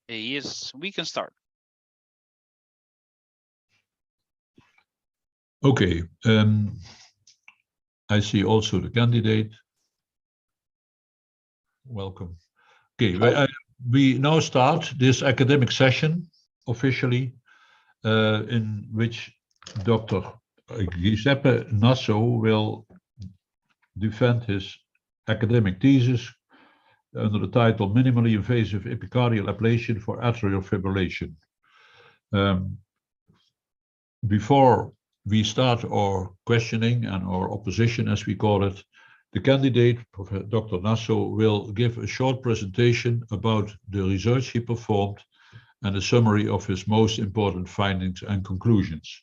Yes, we can start. Okay, I see also the candidate. Welcome. Okay, we now start this academic session officially, in which Dr. Guiseppe Nasso will defend his academic thesis under the title Minimally Invasive Epicardial Ablation for Atrial Fibrillation. Before we start our questioning and our opposition, as we call it, the candidate, Dr. Nasso, will give a short presentation about the research he performed and a summary of his most important findings and conclusions.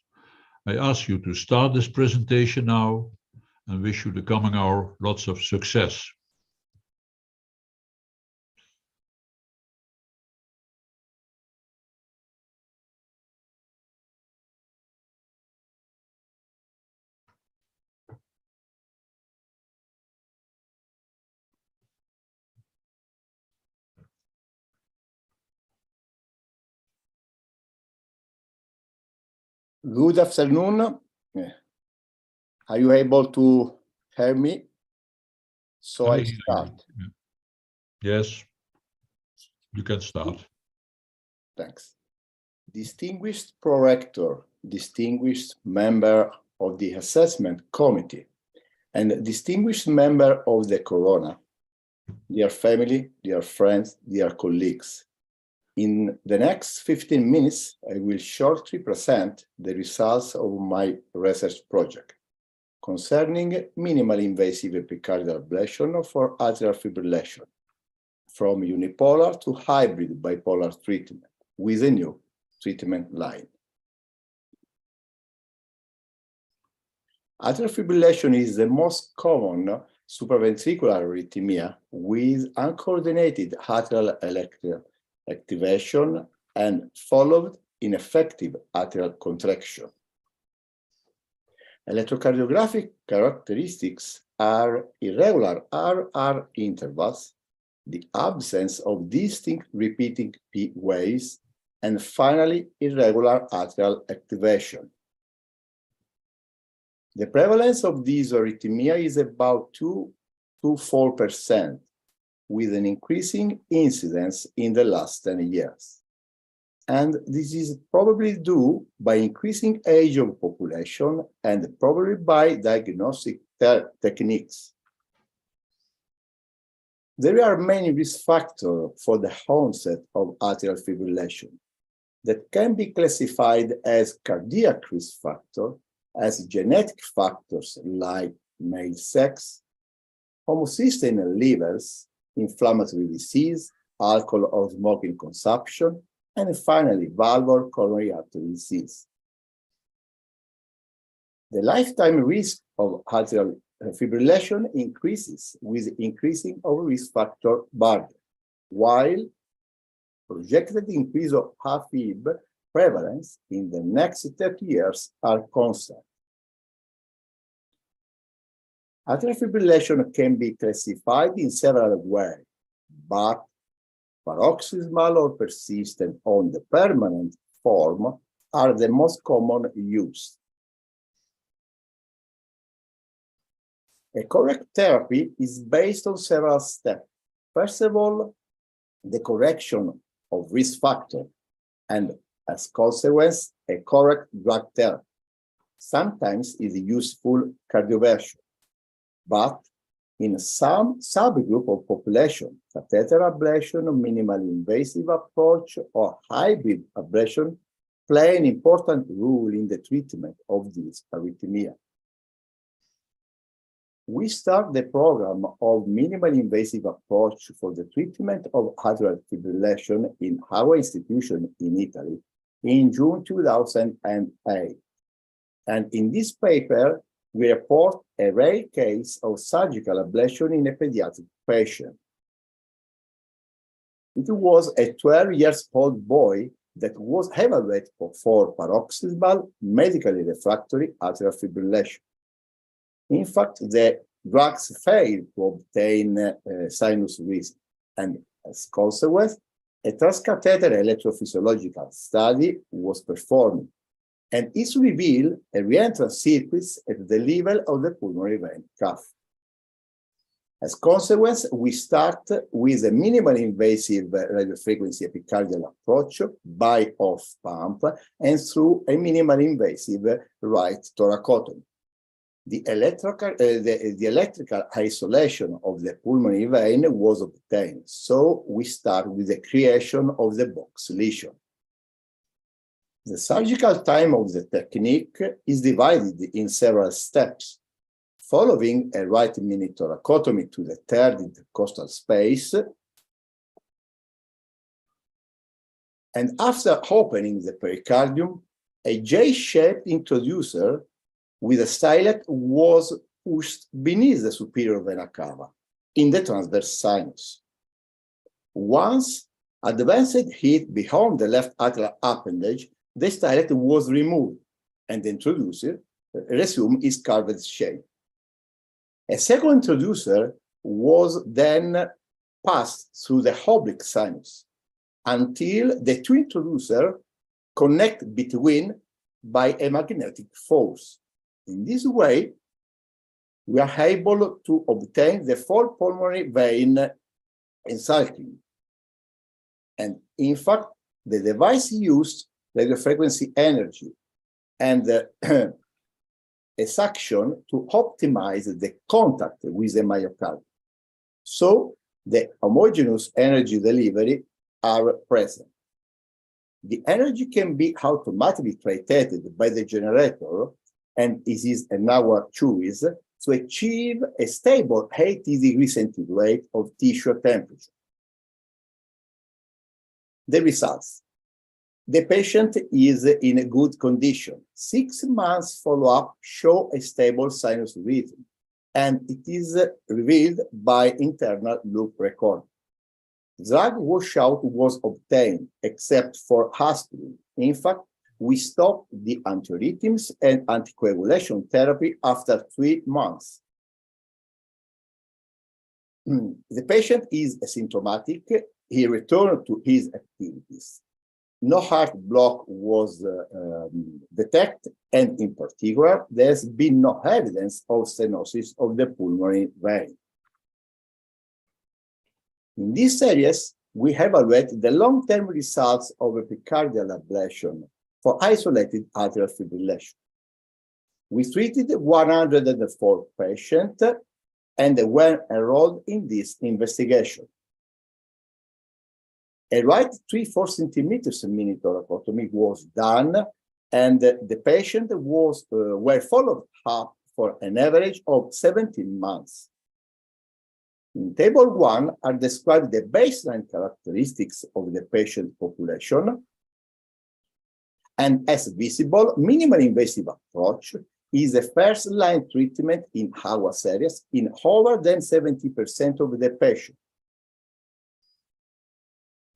I ask you to start this presentation now and wish you the coming hour lots of success. Good afternoon. Are you able to hear me? So I start. Yes, you can start. Thanks. Distinguished prorector, distinguished member of the assessment committee, and distinguished member of the Corona, dear family, dear friends, dear colleagues. In the next 15 minutes, I will shortly present the results of my research project concerning minimally invasive epicardial ablation for atrial fibrillation, from unipolar to hybrid bipolar treatment with a new treatment line. Atrial fibrillation is the most common supraventricular arrhythmia with uncoordinated atrial electrical activation and followed ineffective atrial contraction. Electrocardiographic characteristics are irregular RR intervals, the absence of distinct repeating P waves, and finally, irregular atrial activation. The prevalence of this arrhythmia is about 2 to 4%, with an increasing incidence in the last 10 years. And this is probably due by increasing age of population and probably by diagnostic techniques. There are many risk factors for the onset of atrial fibrillation that can be classified as cardiac risk factor, as genetic factors like male sex, homocysteine levels, inflammatory disease, alcohol or smoking consumption, and finally, valvular coronary artery disease. The lifetime risk of atrial fibrillation increases with increasing of risk factor burden, while projected increase of AFib prevalence in the next 30 years are constant. Atrial fibrillation can be classified in several ways, but paroxysmal or persistent on the permanent form are the most common used. A correct therapy is based on several steps. First of all, the correction of risk factor, and as consequence, a correct drug therapy. Sometimes is useful cardioversion, but in some subgroup of population, catheter ablation, minimally invasive approach, or hybrid ablation play an important role in the treatment of this arrhythmia. We start the program of minimally invasive approach for the treatment of atrial fibrillation in our institution in Italy in June 2008. And in this paper, we report a rare case of surgical ablation in a pediatric patient. It was a 12-year-old boy that was evaluated for paroxysmal medically refractory atrial fibrillation. In fact, the drugs failed to obtain sinus risk, and as consequence, a transcatheter electrophysiological study was performed, and it revealed a reentrance circuit at the level of the pulmonary vein cuff. As a consequence, we start with a minimally invasive radiofrequency epicardial approach by off pump and through a minimally invasive right thoracotomy. The electrical isolation of the pulmonary vein was obtained, so we start with the creation of the box lesion. The surgical time of the technique is divided in several steps. Following a right mini thoracotomy to the third intercostal space, and after opening the pericardium, a J-shaped introducer with a stylet was pushed beneath the superior vena cava in the transverse sinus. Once advanced hit beyond the left atrial appendage, the stylet was removed and the introducer resumed its curved shape. A second introducer was then passed through the oblique sinus until the two introducers connect between by a magnetic force. In this way, we are able to obtain the full pulmonary vein encircling. And in fact, the device used radiofrequency energy and a suction to optimize the contact with the myocardium. So the homogeneous energy delivery are present. The energy can be automatically titrated by the generator, and it is in our choice to achieve a stable 80 degrees centigrade of tissue temperature. The results. The patient is in good condition. 6 months follow-up show a stable sinus rhythm, and it is revealed by internal loop recording. Drug washout was obtained, except for aspirin. In fact, we stopped the antiarrhythms and anticoagulation therapy after 3 months. The patient is asymptomatic. He returned to his activities. No heart block was detected, and in particular, there's been no evidence of stenosis of the pulmonary vein. In this series, we evaluate the long-term results of epicardial ablation for isolated atrial fibrillation. We treated 104 patients and were enrolled in this investigation. A right 3/4 centimeters mini thoracotomy was done, and the patient were followed up for an average of 17 months. In Table 1 are described the baseline characteristics of the patient population, and as visible, minimally invasive approach is a first-line treatment in our series in over than 70% of the patients.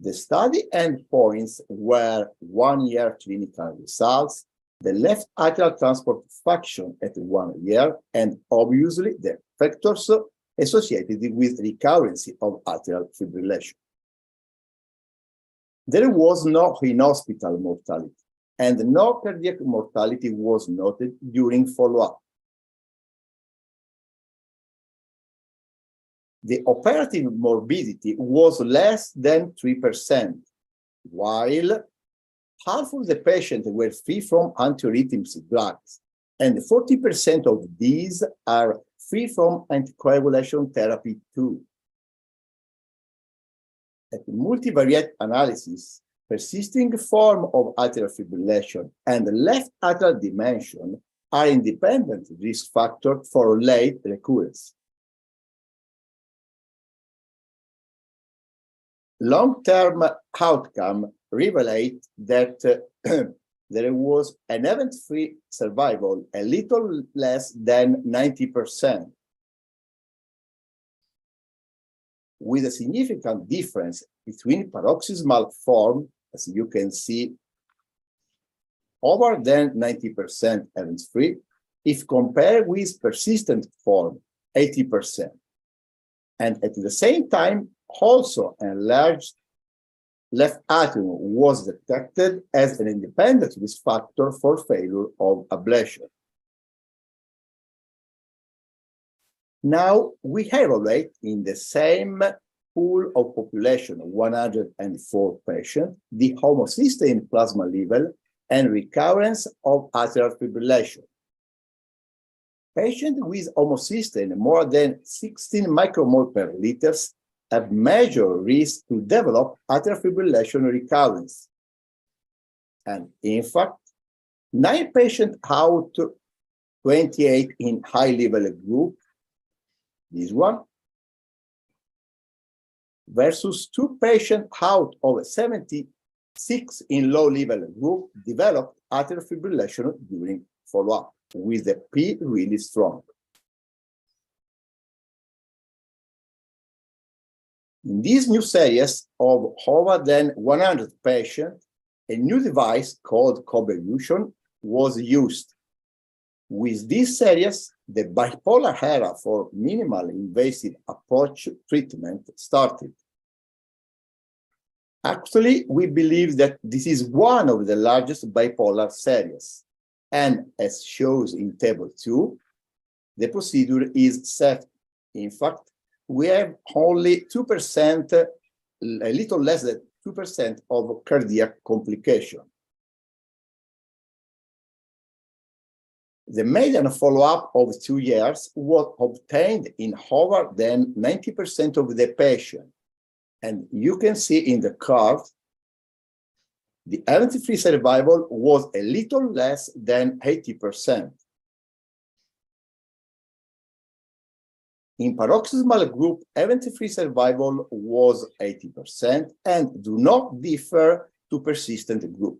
The study endpoints were 1-year clinical results, the left atrial transport fraction at 1 year, and obviously the factors associated with recurrence of atrial fibrillation. There was no in-hospital mortality, and no cardiac mortality was noted during follow-up. The operative morbidity was less than 3%, while half of the patients were free from antiarrhythmic drugs, and 40% of these are free from anticoagulation therapy too. At multivariate analysis, persisting form of atrial fibrillation and left atrial dimension are independent risk factors for late recurrence. Long-term outcome revelate that there was an event-free survival a little less than 90%, with a significant difference between paroxysmal form, as you can see, over than 90% event-free, if compared with persistent form, 80%. And at the same time, also enlarged left atrium was detected as an independent risk factor for failure of ablation. Now we evaluate in the same pool of population, 104 patients, the homocysteine plasma level and recurrence of atrial fibrillation. Patients with homocysteine more than 16 micromole per liter have major risk to develop atrial fibrillation recurrence. And in fact, 9 patients out of 28 in high-level group, this one, versus 2 patients out of 76 in low-level group developed atrial fibrillation during follow-up, with the P really strong. In this new series of over than 100 patients, a new device called co-evolution was used. With this series, the bipolar era for minimal invasive approach treatment started. Actually, we believe that this is one of the largest bipolar series. And as shows in table 2, the procedure is safe. In fact, we have only 2%, a little less than 2% of cardiac complication. The median follow-up of 2 years was obtained in over than 90% of the patients. And you can see in the curve, the event-free survival was a little less than 80%. In paroxysmal group, event-free survival was 80% and do not differ to persistent group.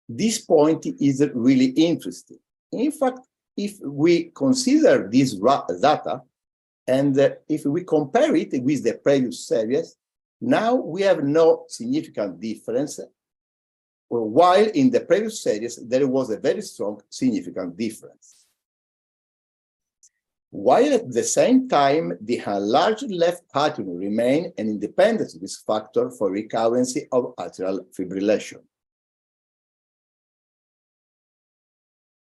This point is really interesting. In fact, if we consider this data and if we compare it with the previous series, now we have no significant difference, while in the previous series there was a very strong significant difference. While at the same time, the enlarged left atrium remained an independent risk factor for recurrence of atrial fibrillation.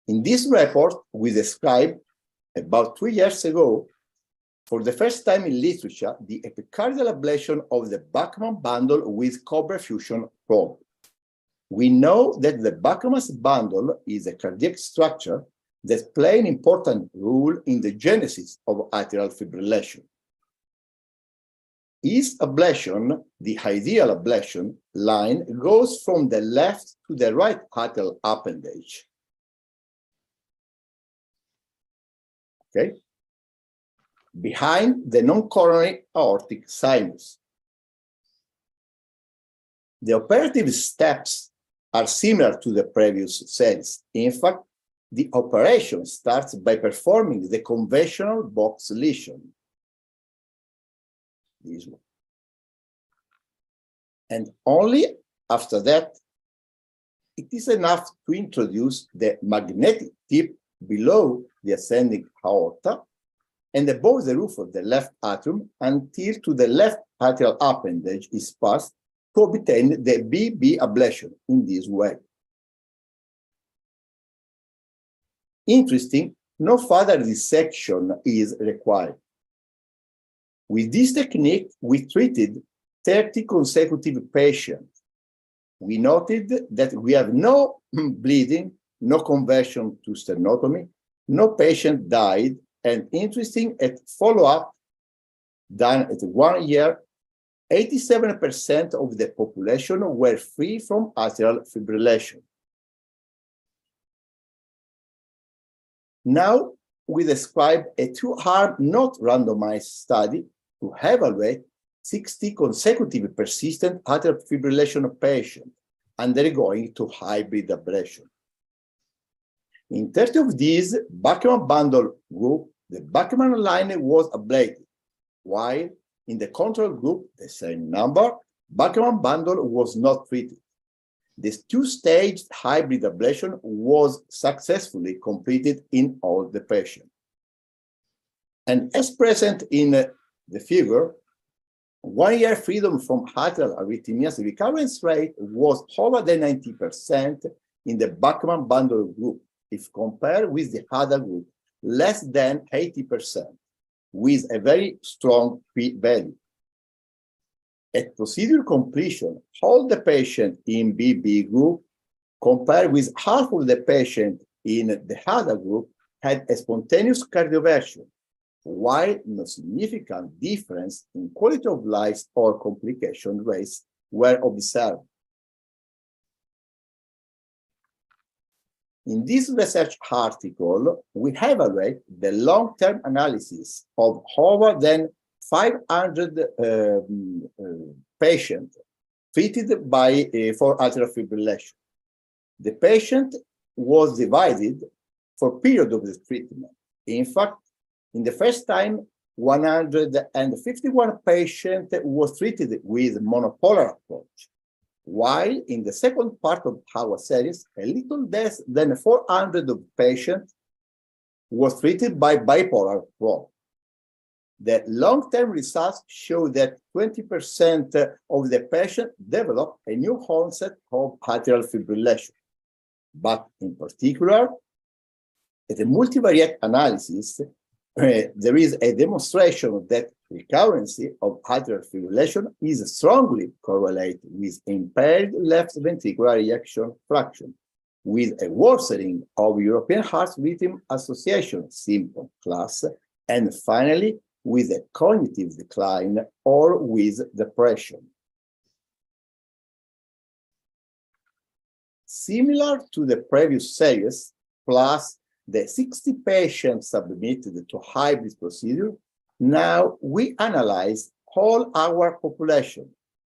In this report, we described about 2 years ago, for the first time in literature, the epicardial ablation of the Bachmann bundle with cobra fusion probe. We know that the Bachmann's bundle is a cardiac structure that plays an important role in the genesis of atrial fibrillation. Each ablation, the ideal ablation line, goes from the left to the right atrial appendage. Okay? Behind the non-coronary aortic sinus. The operative steps are similar to the previous series. In fact, the operation starts by performing the conventional box lesion. This one. And only after that, it is enough to introduce the magnetic tip below the ascending aorta and above the roof of the left atrium until to the left atrial appendage is passed to obtain the BB ablation in this way. Interesting, no further dissection is required. With this technique, we treated 30 consecutive patients. We noted that we have no bleeding, no conversion to sternotomy, no patient died, and interesting, at follow-up done at 1 year, 87% of the population were free from atrial fibrillation. Now, we describe a 2-arm not randomized study to evaluate 60 consecutive persistent atrial fibrillation patients undergoing to hybrid ablation. In 30 of these Bachmann bundle group, the Bachmann line was ablated, while in the control group, the same number, Bachmann bundle was not treated. This 2-staged hybrid ablation was successfully completed in all the patients. And as present in the figure, 1 year freedom from atrial arrhythmias, the recurrence rate was over than 90% in the Bachmann bundle group, if compared with the other group, less than 80%, with a very strong p-value. At procedure completion, all the patients in BB group, compared with half of the patients in the other group, had a spontaneous cardioversion, while no significant difference in quality of life or complication rates were observed. In this research article, we evaluate the long-term analysis of over than 500 patients treated for atrial fibrillation. The patient was divided for period of the treatment. In fact, in the first time, 151 patients was treated with monopolar approach, while in the second part of our series, a little less than 400 of patients was treated by bipolar approach. The long-term results show that 20% of the patients develop a new onset of atrial fibrillation. But in particular, at the multivariate analysis, there is a demonstration that recurrence of atrial fibrillation is strongly correlated with impaired left ventricular ejection fraction, with a worsening of European Heart Rhythm Association symptom class, and finally, with a cognitive decline or with depression. Similar to the previous series, plus the 60 patients submitted to hybrid procedure, now we analyze all our population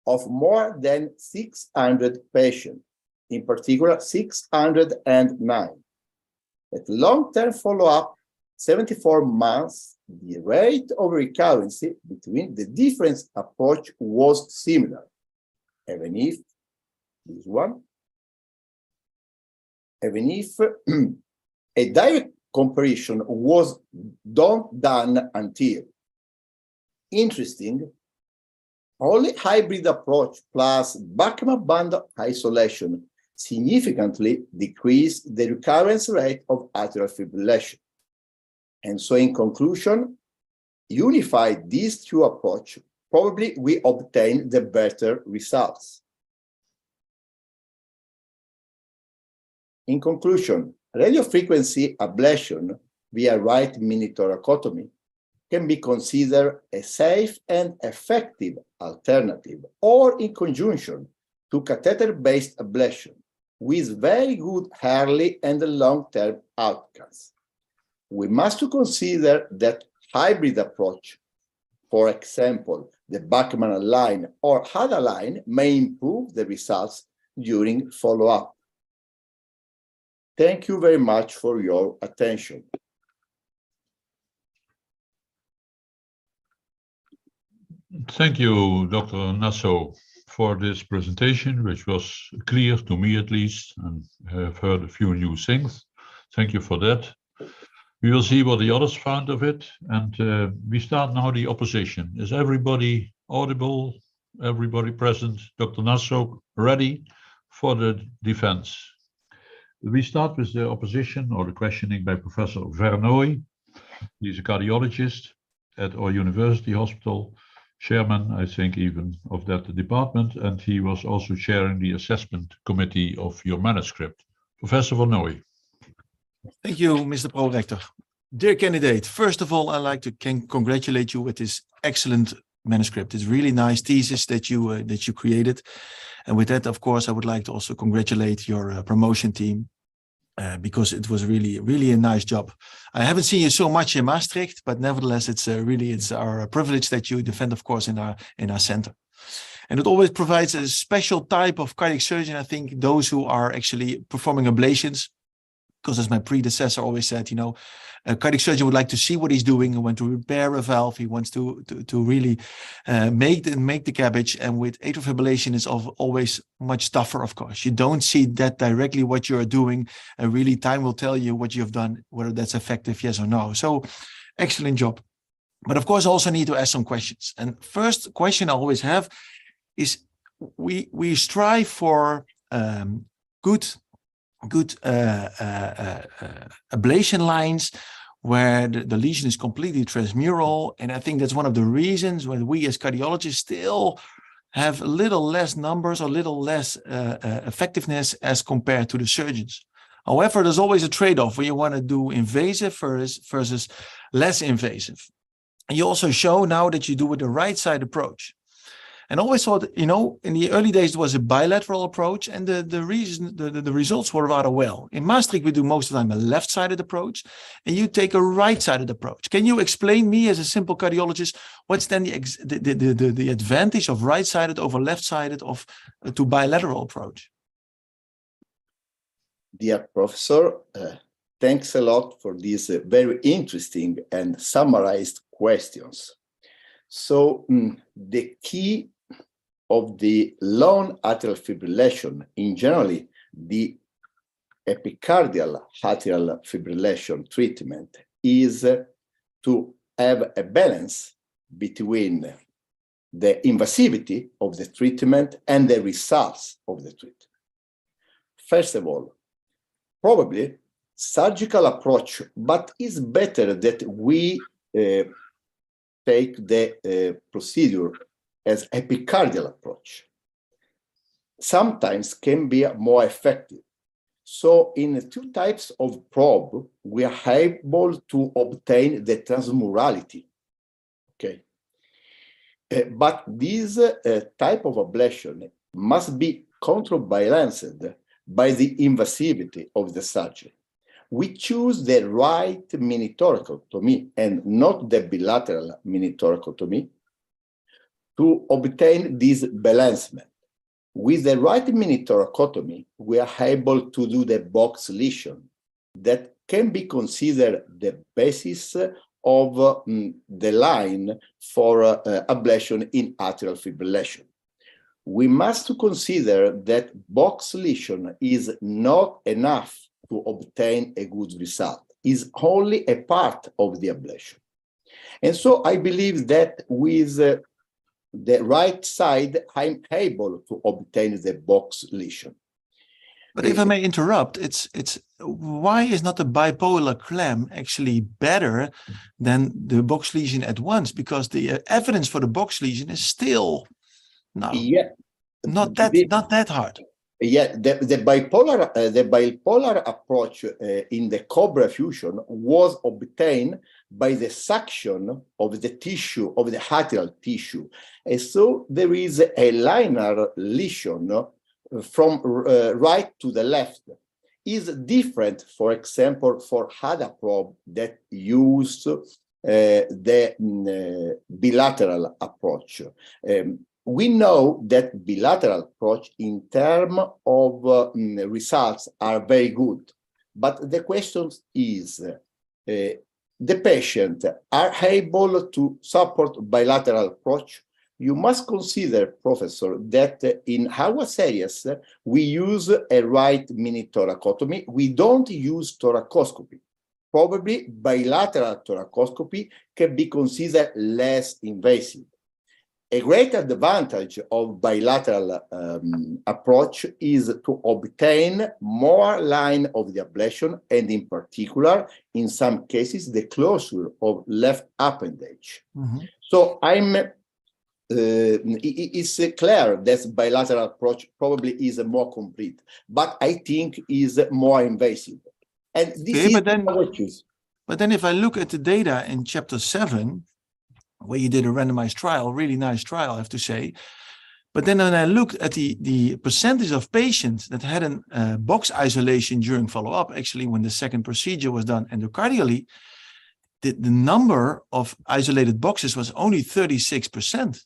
of more than 600 patients, in particular 609. At long-term follow-up, 74 months, the rate of recurrence between the different approach was similar, even if this one, even if a direct comparison was done until. Interesting, only hybrid approach plus Bachmann bundle isolation significantly decreased the recurrence rate of atrial fibrillation. And so in conclusion, unified these two approaches, probably we obtain the better results. In conclusion, radiofrequency ablation via right mini thoracotomy can be considered a safe and effective alternative, or in conjunction to catheter-based ablation, with very good early and long-term outcomes. We must consider that hybrid approach, for example, the Bachmann line or other line, may improve the results during follow-up. Thank you very much for your attention. Thank you, Dr. Nasso, for this presentation, which was clear to me at least, and have heard a few new things. Thank you for that. We will see what the others found of it, and we start now the opposition. Is everybody audible? Everybody present? Dr. Nasso ready for the defense? We start with the opposition or the questioning by Professor Vernooy. He's a cardiologist at our university hospital, chairman, I think, even of that department, and he was also chairing the assessment committee of your manuscript. Professor Vernooy. Thank you, Mr. Prorector. Dear candidate, first of all, I'd like to congratulate you with this excellent manuscript. It's really nice thesis that you created. And with that, of course, I would like to also congratulate your promotion team because it was really a nice job. I haven't seen you so much in Maastricht, but nevertheless, it's our privilege that you defend, of course, in our center. And it always provides a special type of cardiac surgeon. I think those who are actually performing ablations, because as my predecessor always said, you know, a cardiac surgeon would like to see what he's doing and want to repair a valve. He wants to really make the cabbage. And with atrial fibrillation, it's always much tougher, of course. You don't see that directly what you're doing, and really time will tell you what you've done, whether that's effective, yes or no. So excellent job. But of course, I also need to ask some questions. And first question I always have is we strive for good ablation lines where the lesion is completely transmural. And I think that's one of the reasons why we as cardiologists still have a little less numbers or little less effectiveness as compared to the surgeons. However, there's always a trade-off when you want to do invasive versus less invasive. And you also show now that you do with the right side approach. And always thought, you know, in the early days, it was a bilateral approach, and the results were rather well. In Maastricht, we do most of the time a left-sided approach, and you take a right-sided approach. Can you explain me as a simple cardiologist, what's then the advantage of right-sided over left-sided to bilateral approach? Dear Professor, thanks a lot for these very interesting and summarized questions. So the key of the long atrial fibrillation, in generally the epicardial atrial fibrillation treatment, is to have a balance between the invasivity of the treatment and the results of the treatment. First of all, probably surgical approach, but it's better that we take the procedure as epicardial approach. Sometimes can be more effective. So in two types of probe, we are able to obtain the transmurality. Okay. But this type of ablation must be counterbalanced by the invasivity of the surgery. We choose the right mini-thoracotomy and not the bilateral mini-thoracotomy to obtain this balancement. With the right mini-thoracotomy, we are able to do the box lesion that can be considered the basis of the line for ablation in atrial fibrillation. We must consider that box lesion is not enough to obtain a good result. Is only a part of the ablation. And so I believe that with the right side, I'm able to obtain the box lesion. But if I may interrupt, it's why is not the bipolar clamp actually better than the box lesion at once? Because the evidence for the box lesion is still not that hard. Yeah, the bipolar approach in the Cobra fusion was obtained by the suction of the tissue, of the atrial tissue. And so there is a linear lesion from right to the left. Is different, for example, for other probe that use the bilateral approach. We know that bilateral approach in terms of results are very good, but the question is, the patient are able to support bilateral approach? You must consider, Professor, that in our series, we use a right mini-thoracotomy. We don't use thoracoscopy. Probably bilateral thoracoscopy can be considered less invasive. A great advantage of bilateral approach is to obtain more line of the ablation, and in particular, in some cases, the closure of left appendage. Mm-hmm. So it's clear that bilateral approach probably is more complete, but I think is more invasive. And this is our choice. But then if I look at the data in chapter 7, where you did a randomized trial, really nice trial, I have to say. But then when I looked at the percentage of patients that had a box isolation during follow-up, actually when the second procedure was done endocardially, the number of isolated boxes was only 36%.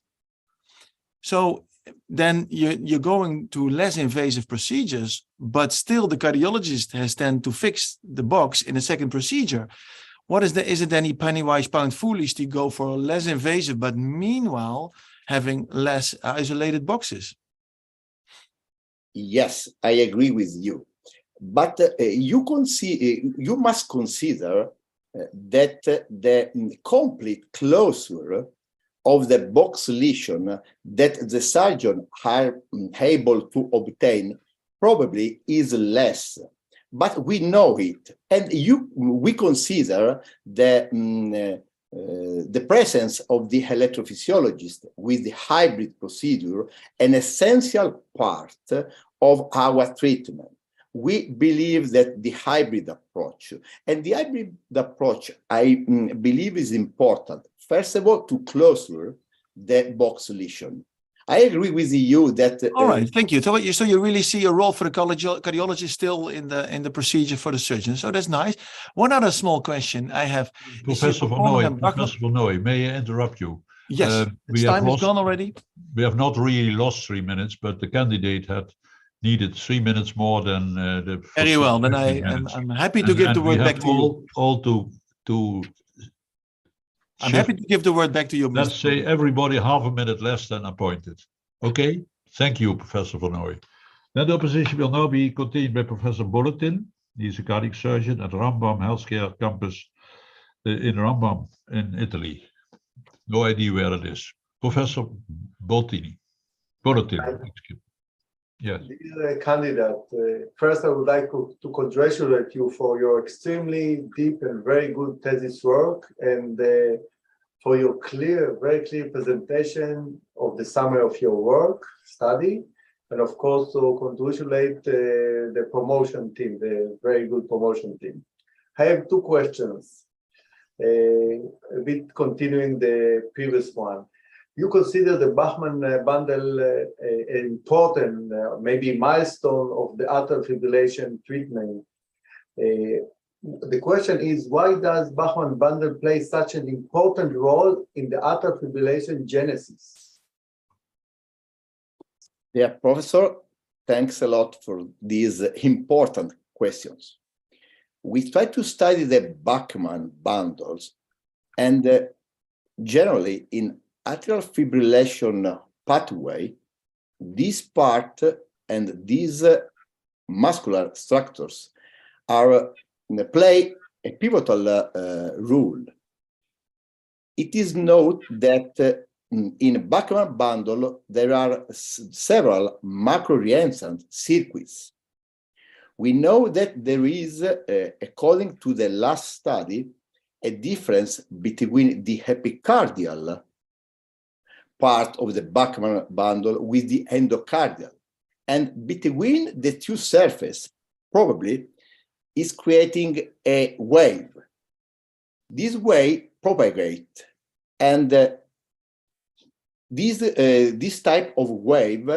So then you're going to less invasive procedures, but still the cardiologist has then to fix the box in a second procedure. Is it any penny-wise, pound-foolish to go for less invasive, but meanwhile having less isolated boxes? Yes, I agree with you. But you must consider that the complete closure of the box lesion that the surgeon are able to obtain probably is less, but we know it, and we consider the presence of the electrophysiologist with the hybrid procedure an essential part of our treatment. We believe that the hybrid approach, and the hybrid approach, I believe, is important. First of all, to closure the box lesion. I agree with you that. All right, thank you. So you really see a role for the cardiologist still in the procedure for the surgeon. So that's nice. One other small question I have. Professor Vernooy, may I interrupt you? Yes, time is gone already. We have not really lost 3 minutes, but the candidate had needed 3 minutes more than the. Very well. Then I'm happy to give the word back to you. I'm happy to give the word back to you, Mr. Let's say everybody half a minute less than appointed. Okay? Thank you, Professor Vernooy. Then the opposition will now be continued by Professor Bulletin. He is a cardiac surgeon at Rambam Healthcare Campus in Rambam in Italy. No idea where it is. Professor Bulletin. Yes. Dear candidate, first I would like to congratulate you for your extremely deep and very good thesis work, and for your very clear presentation of the summary of your work, study, and of course to congratulate the promotion team, the very good promotion team. I have two questions, a bit continuing the previous one. You consider the Bachmann bundle an important, maybe milestone of the atrial fibrillation treatment. The question is, why does Bachmann bundle play such an important role in the atrial fibrillation genesis? Yeah, Professor, thanks a lot for these important questions. We try to study the Bachmann bundles, and generally in atrial fibrillation pathway, this part and these muscular structures play a pivotal role. It is noted that in Bachmann bundle there are several macro-reentrant circuits. We know that there is, according to the last study, a difference between the epicardial part of the Bachmann bundle with the endocardial, and between the two surfaces probably is creating a wave. This wave propagates, and this type of wave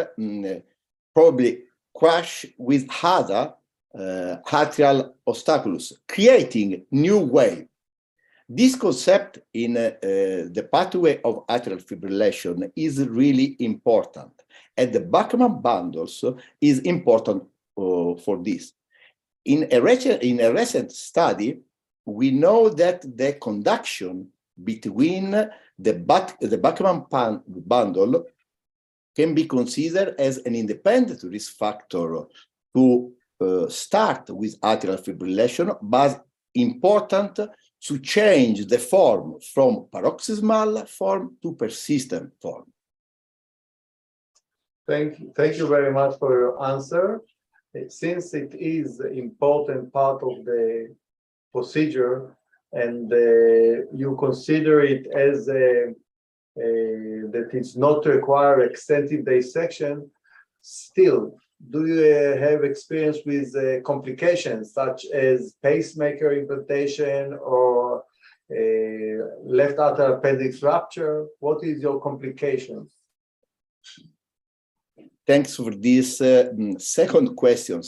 probably crash with other atrial obstacles, creating new wave. This concept in the pathway of atrial fibrillation is really important, and the Bachmann bundles is important for this. In a recent study, we know that the conduction between the Bachmann bundle can be considered as an independent risk factor to start with atrial fibrillation, but important to change the form from paroxysmal form to persistent form. Thank you very much for your answer. Since it is an important part of the procedure, and you consider it as that it's not require extensive dissection, still, do you have experience with complications such as pacemaker implantation or left atrial appendix rupture? What is your complications? Thanks for this second question,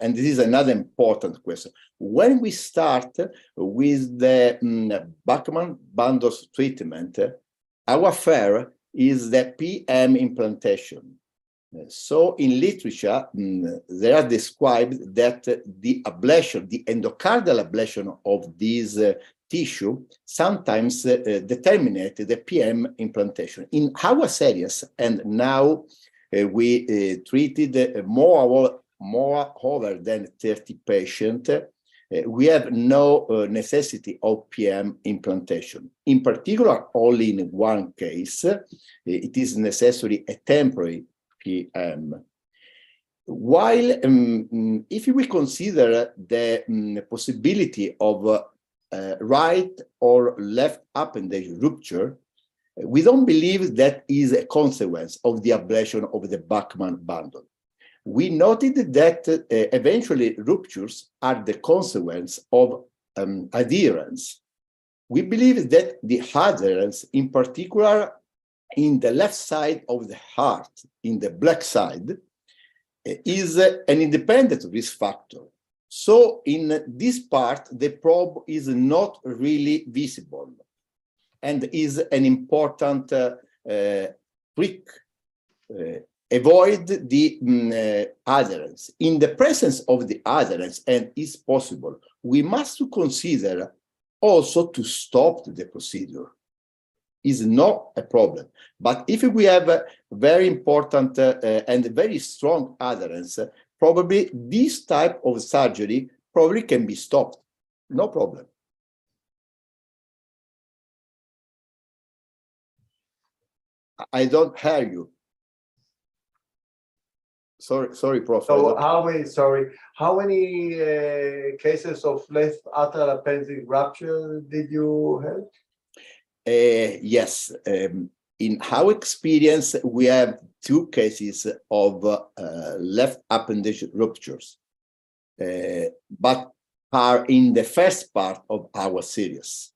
and this is another important question. When we start with the Bachmann bundles treatment, our fare is the PM implantation. So in literature, they are described that the ablation, the endocardial ablation of this tissue sometimes determinate the PM implantation. In our series, and now we treated more over than 30 patients, we have no necessity of PM implantation. In particular, only in one case, it is necessary a temporary PM. While if we consider the possibility of right or left appendage rupture, we don't believe that is a consequence of the ablation of the Bachmann bundle. We noted that eventually ruptures are the consequence of adherence. We believe that the adherence, in particular in the left side of the heart, in the black side, is an independent risk factor. So in this part, the probe is not really visible and is an important trick. Avoid the adherence. In the presence of the adherence, and is possible, we must consider also to stop the procedure. Is not a problem. But if we have a very important and very strong adherence, probably this type of surgery probably can be stopped. No problem. I don't hear you. Sorry, Professor. So how many cases of left atrial appendage rupture did you have? Yes, in our experience, we have 2 cases of left appendage ruptures, but are in the first part of our series.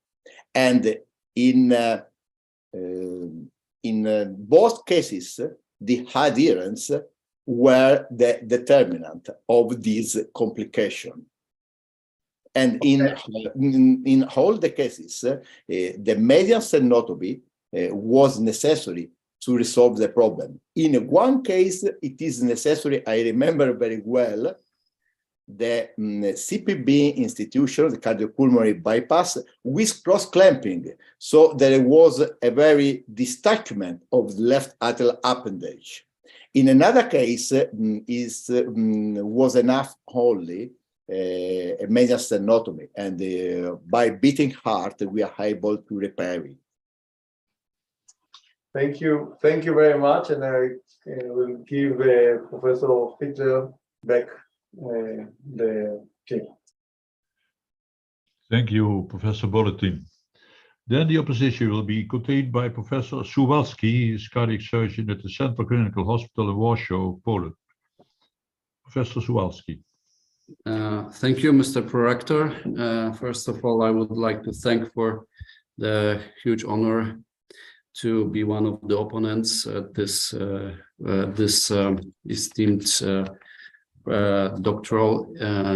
And in both cases, the adherence were the determinant of this complication. And in all the cases, the median sternotomy was necessary to resolve the problem. In one case, it is necessary, I remember very well, the CPB institution, the cardiopulmonary bypass, with cross-clamping. So there was a very detachment of the left atrial appendage. In another case, was enough only a median sternotomy, and by beating heart, we are able to repair it. Thank you very much, and I will give Professor Fiedler back the clip. Thank you, Professor Boletin. Then the opposition will be contained by Professor Suwalski, cardiac surgeon at the Central Clinical Hospital in Warsaw, Poland. Professor Suwalski. Thank you, Mr. Prorector. First of all, I would like to thank for the huge honor to be one of the opponents at this esteemed doctoral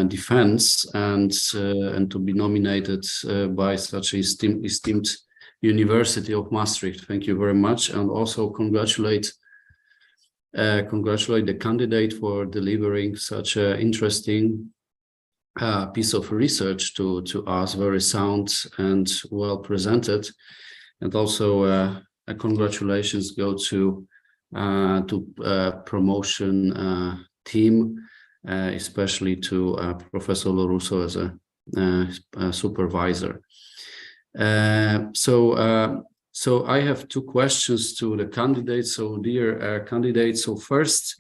defense, and to be nominated by such an esteemed University of Maastricht. Thank you very much, and also congratulate the candidate for delivering such an interesting piece of research to us, very sound and well presented. And also congratulations go to promotion team, especially to Professor Lorusso as a supervisor. So I have 2 questions to the candidates. So dear candidates, so first,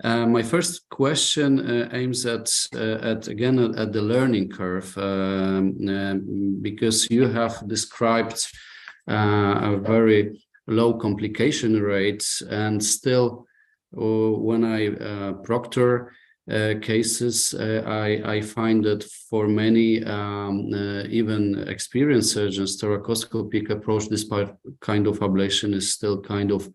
my first question aims at the learning curve, because you have described a very low complication rate, and still when I proctor cases, I find that for many even experienced surgeons, thoracoscopic approach despite kind of ablation is still kind of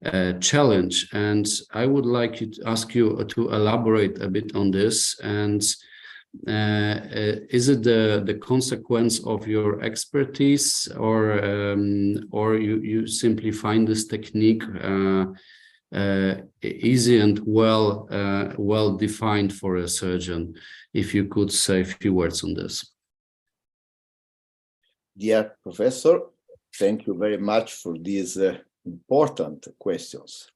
a challenge. And I would like to ask you to elaborate a bit on this. And is it the consequence of your expertise, or you simply find this technique easy and well defined for a surgeon? If you could say a few words on this. Dear Professor, thank you very much for these important questions.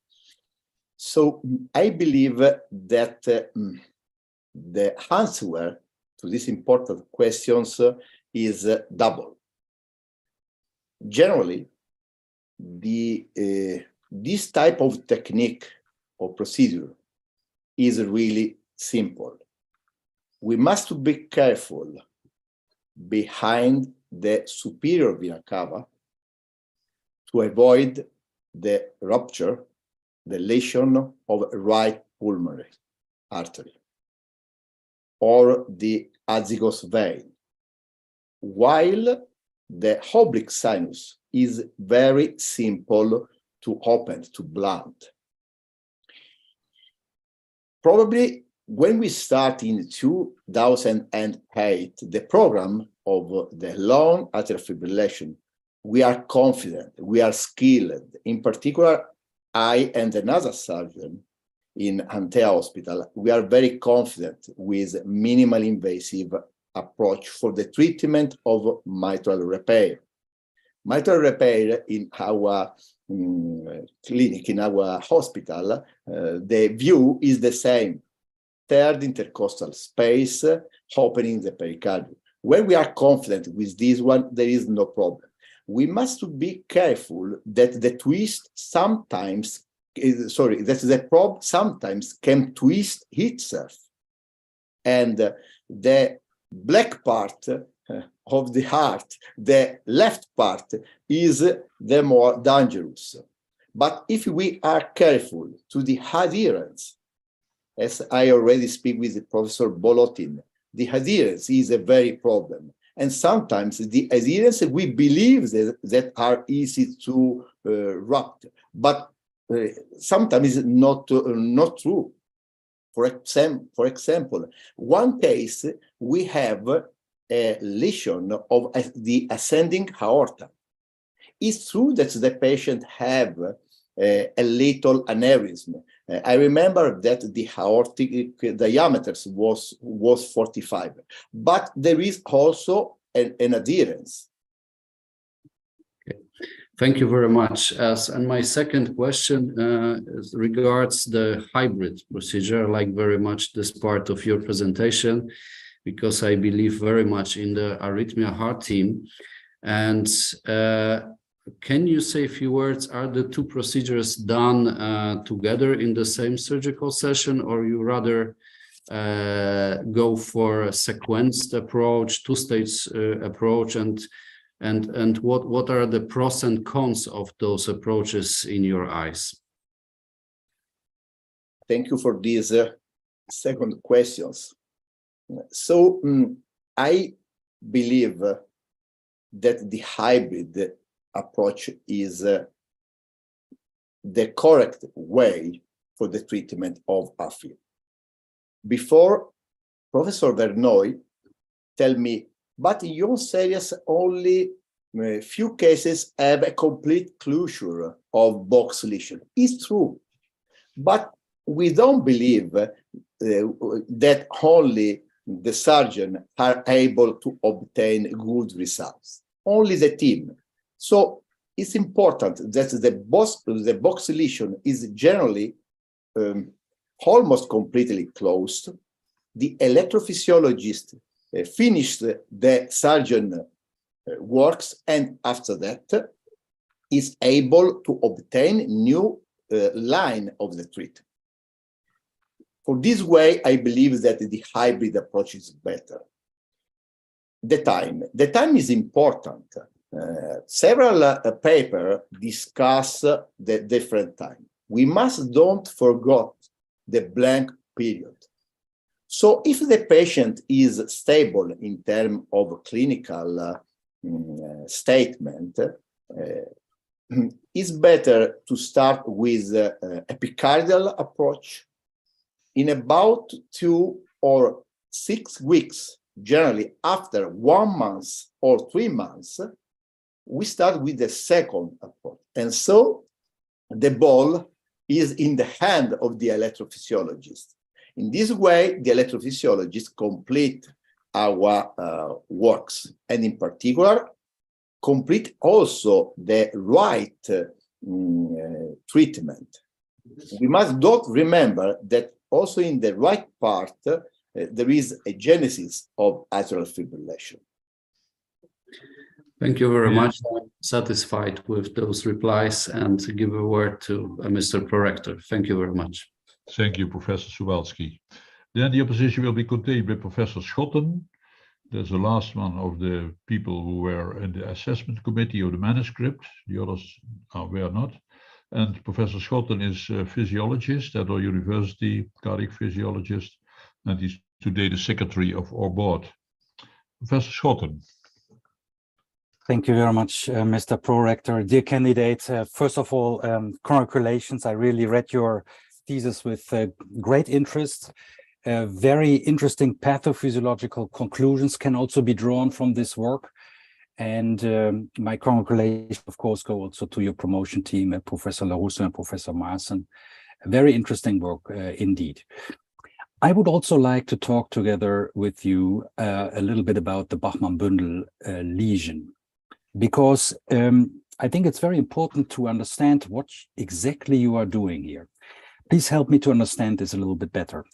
So I believe that the answer to these important questions is double. Generally, this type of technique or procedure is really simple. We must be careful behind the superior vena cava to avoid the rupture, the lesion of right pulmonary artery or the azygos vein, while the oblique sinus is very simple to open, to blunt. Probably when we start in 2008, the program of the long atrial fibrillation, we are confident, we are skilled. In particular, I and another surgeon in Antea Hospital, we are very confident with minimal invasive approach for the treatment of mitral repair. Mitral repair in our clinic, in our hospital, the view is the same. Third intercostal space, opening the pericardium. When we are confident with this one, there is no problem. We must be careful that the twist sometimes, that the probe sometimes can twist itself. And the black part of the heart, the left part, is the more dangerous. But if we are careful to the adherence, as I already speak with Professor Bolotin, the adherence is a very problem. And sometimes the adherence we believe that are easy to rupture, but sometimes it's not true. For example, one case, we have a lesion of the ascending aorta. It's true that the patient have a little aneurysm. I remember that the aortic diameter was 45, but there is also an adherence. Okay. Thank you very much. And my second question regards the hybrid procedure. I like very much this part of your presentation because I believe very much in the arrhythmia heart team. And can you say a few words? Are the two procedures done together in the same surgical session, or you rather go for a sequenced approach, two-stage approach, and what are the pros and cons of those approaches in your eyes? Thank you for these second questions. So I believe that the hybrid approach is the correct way for the treatment of AFib. Before, Professor Vernooy tell me, but in your series only a few cases have a complete closure of box lesion. It's true, but we don't believe that only the surgeon are able to obtain good results, only the team. So it's important that the box lesion is generally almost completely closed. The electrophysiologist finished the surgeon works, and after that is able to obtain new line of the treatment. For this way, I believe that the hybrid approach is better. The time is important. Several papers discuss the different time. We must don't forget the blank period. So if the patient is stable in terms of clinical statement, it's better to start with epicardial approach. In about 2 or 6 weeks, generally after 1 month or 3 months, we start with the second approach. And so the ball is in the hand of the electrophysiologist. In this way, the electrophysiologist complete our works, and in particular, complete also the right treatment. We must not remember that also in the right part, there is a genesis of atrial fibrillation. Thank you very much. I'm satisfied with those replies and give a word to Mr. Prorector. Thank you very much. Thank you, Professor Suwalski. Then the opposition will be contained by Professor Schotten. That's the last one of the people who were in the assessment committee of the manuscript. The others were not. And Professor Schotten is a physiologist at our university, cardiac physiologist, and he's today the secretary of our board. Professor Schotten. Thank you very much, Mr. Prorector. Dear candidate, first of all, congratulations. I really read your thesis with great interest. Very interesting pathophysiological conclusions can also be drawn from this work. And my congratulations, of course, go also to your promotion team, Professor Larusso and Professor Maassen. Very interesting work indeed. I would also like to talk together with you a little bit about the Bachmann-Bündel lesion, because I think it's very important to understand what exactly you are doing here. Please help me to understand this a little bit better.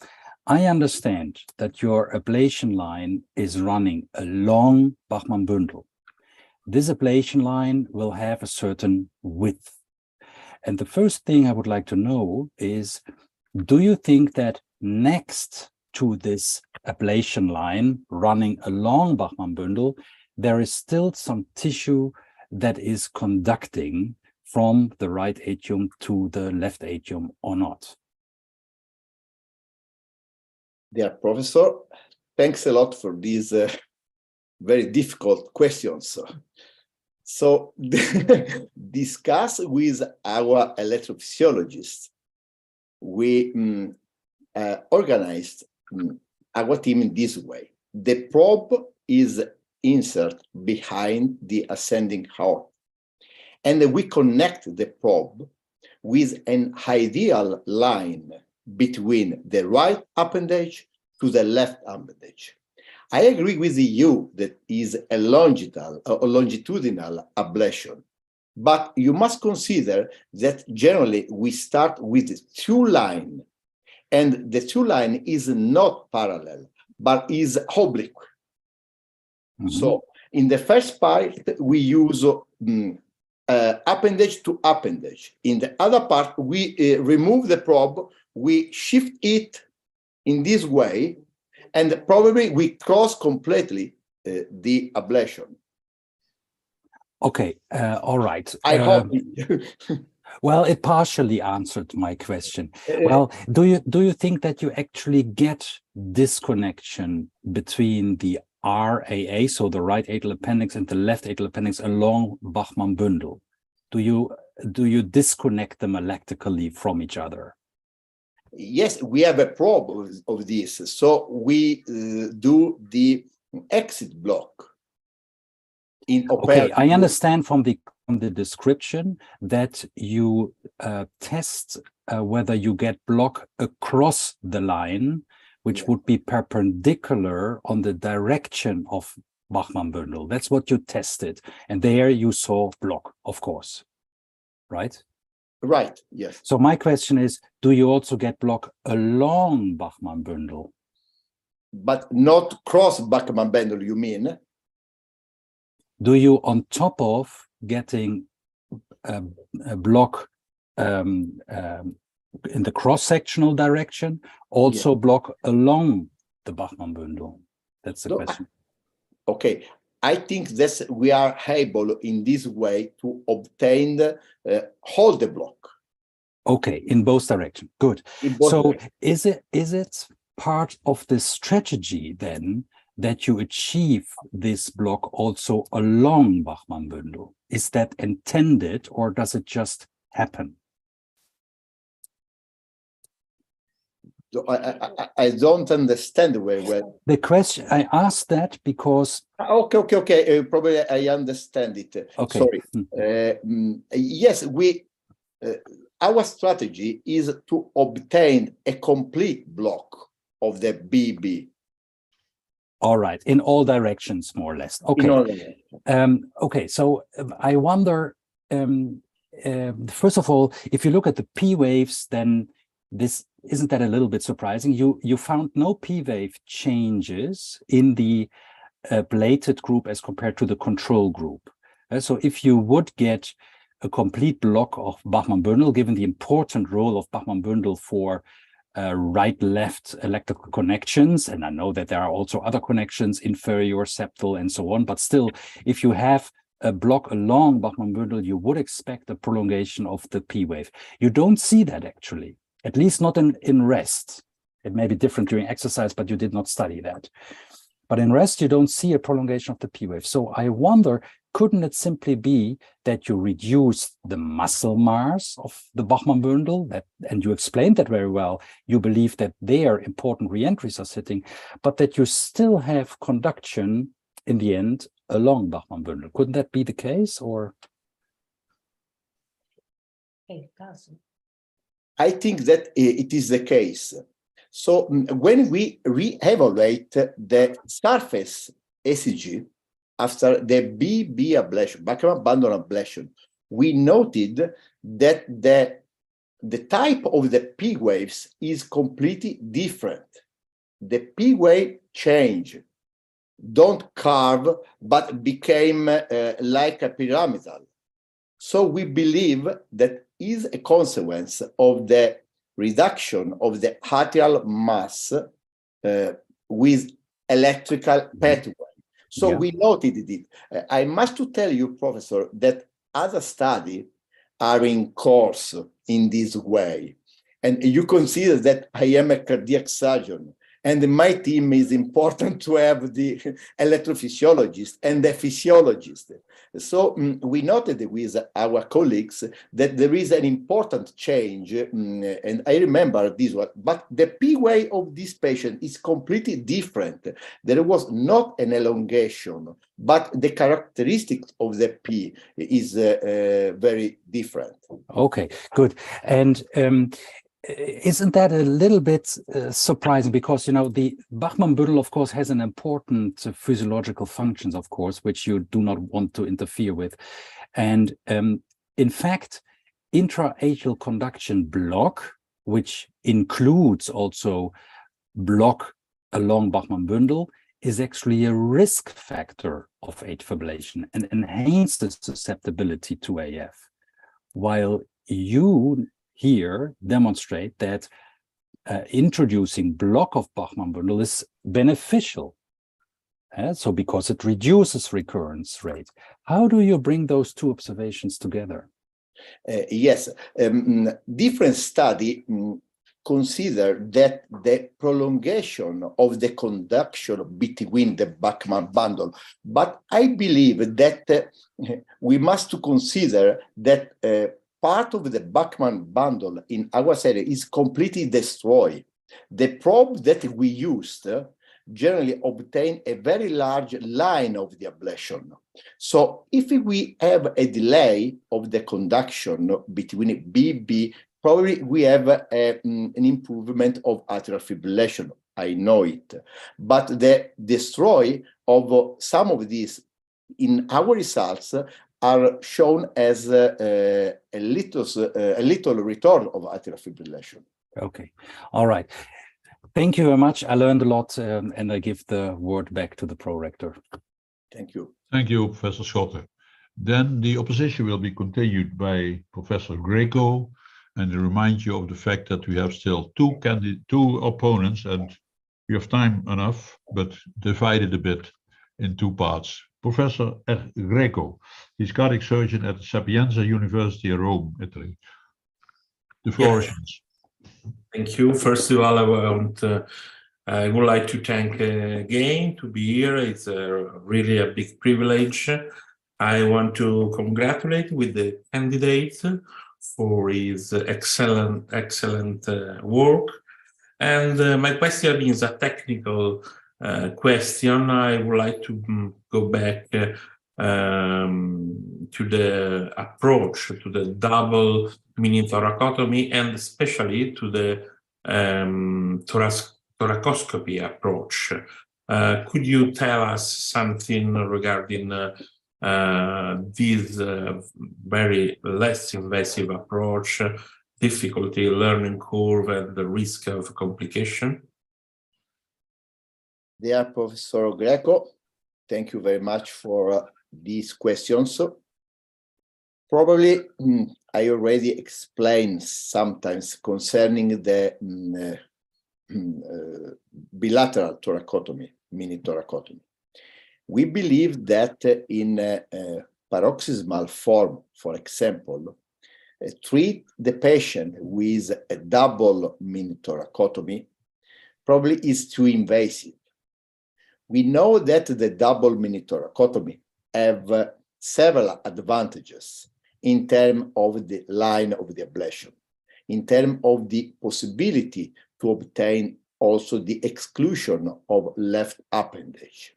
I understand that your ablation line is running along Bachmann-Bündel. This ablation line will have a certain width. And the first thing I would like to know is, do you think that next to this ablation line running along Bachmann-Bündel, there is still some tissue that is conducting from the right atrium to the left atrium or not? Dear Professor, thanks a lot for these very difficult questions. So discuss with our electrophysiologist. We organized our team in this way. The probe is inserted behind the ascending aorta, and we connect the probe with an ideal line between the right appendage to the left appendage. I agree with you that is a longitudinal ablation, but you must consider that generally we start with the two line, and the two line is not parallel, but is oblique. Mm-hmm. So in the first part, we use appendage to appendage. In the other part, we remove the probe, we shift it in this way, and probably we cross completely the ablation. Okay, all right. I hope. Well, it partially answered my question. Well, do you think that you actually get disconnection between the RAA, so the right atrial appendix, and the left atrial appendix along Bachmann-Bündel? Do you disconnect them electrically from each other? Yes, we have a probe of this. So we do the exit block. Okay, I understand from the description that you test whether you get block across the line, which would be perpendicular on the direction of Bachmann-Bündel. That's what you tested. And there you saw block, of course, right? Right, yes. So my question is, do you also get block along Bachmann-Bündel? But not cross Bachmann-Bündel, you mean? Do you, on top of getting a block in the cross-sectional direction, also block along the Bachmann-Bündel? That's the question. Okay, I think that we are able in this way to obtain hold the block. Okay, in both directions. Good. So is it part of the strategy then that you achieve this block also along Bachmann-Bündel? Is that intended, or does it just happen? I don't understand very well. The question, I asked that because... Okay. Probably I understand it. Okay. Sorry. Yes, our strategy is to obtain a complete block of the BB. All right, in all directions, more or less. Okay. In all directions. Okay, so I wonder, first of all, if you look at the P waves, then this isn't that a little bit surprising? You found no p-wave changes in the ablated group as compared to the control group. So if you would get a complete block of Bachmann-Bundel, given the important role of Bachmann-Bundel for right-left electrical connections, and I know that there are also other connections, inferior, septal, and so on, but still, if you have a block along Bachmann-Bundel, you would expect a prolongation of the p-wave. You don't see that actually, at least not in rest. It may be different during exercise, but you did not study that. But in rest, you don't see a prolongation of the p-wave. So I wonder, couldn't it simply be that you reduce the muscle mass of the Bachmann-Bundel, and you explained that very well, you believe that there important reentries are sitting, but that you still have conduction in the end along Bachmann-Bundel. Couldn't that be the case, or? I think that it is the case. So when we re-evaluate the surface ECG after the BB ablation, Bachmann-Bundle ablation, we noted that the type of the P waves is completely different. The P wave change, don't curve, but became like a pyramidal. So we believe that is a consequence of the reduction of the atrial mass with electrical pathway. So we noted it. I must to tell you, Professor, that other studies are in course in this way. And you consider that I am a cardiac surgeon, and my team is important to have the electrophysiologist and the physiologist. So we noted with our colleagues that there is an important change, and I remember this one, but the P wave of this patient is completely different. There was not an elongation, but the characteristics of the P is very different. Okay, good. And isn't that a little bit surprising? Because, you know, the Bachmann-Bundel, of course, has an important physiological functions, of course, which you do not want to interfere with. And in fact, intra-atrial conduction block, which includes also block along Bachmann-Bundel, is actually a risk factor of atrial fibrillation and enhances susceptibility to AF. While you here demonstrate that introducing block of Bachmann-Bundel is beneficial. So because it reduces recurrence rate. How do you bring those two observations together? Yes, different study consider that the prolongation of the conduction between the Bachmann-Bundle, but I believe that we must consider that part of the Bachmann-Bundle in our study is completely destroyed. The probe that we used generally obtain a very large line of the ablation. So if we have a delay of the conduction between BB, probably we have an improvement of atrial fibrillation. I know it. But the destroy of some of these in our results are shown as a little return of atrial fibrillation. Okay, all right. Thank you very much. I learned a lot, and I give the word back to the pro-rector. Thank you. Thank you, Professor Schotte. Then the opposition will be continued by Professor Greco, and I remind you of the fact that we have still two opponents, and we have time enough, but divided a bit in two parts. Professor Greco, he's cardiac surgeon at the Sapienza University in Rome, Italy. The floor is yours. Thank you. First of all, I would like to thank again to be here. It's really a big privilege. I want to congratulate with the candidate for his excellent work. And my question is a technical question. I would like to go back to the approach to the double mini thoracotomy, and especially to the thoracoscopy approach. Could you tell us something regarding this very less invasive approach difficulty, learning curve, and the risk of complication? Dear Professor Greco, thank you very much for these questions. Probably I already explained sometimes concerning the bilateral thoracotomy, mini thoracotomy. We believe that in paroxysmal form, for example, treat the patient with a double mini thoracotomy probably is too invasive. We know that the double mini thoracotomy have several advantages in terms of the line of the ablation, in terms of the possibility to obtain also the exclusion of left appendage.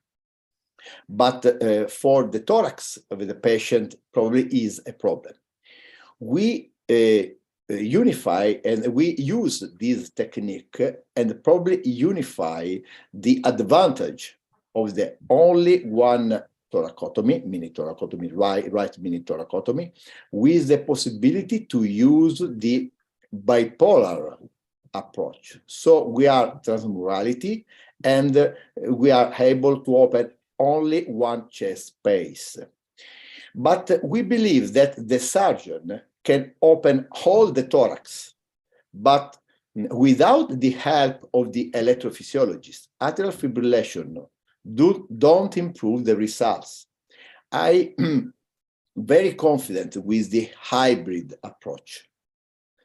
But for the thorax of the patient probably is a problem. We unify and we use this technique and probably unify the advantage of the only one thoracotomy, mini thoracotomy, right mini thoracotomy, with the possibility to use the bipolar approach. So we are transmurality and we are able to open only one chest space. But we believe that the surgeon can open all the thorax, but without the help of the electrophysiologist, atrial fibrillation don't improve the results. I am very confident with the hybrid approach.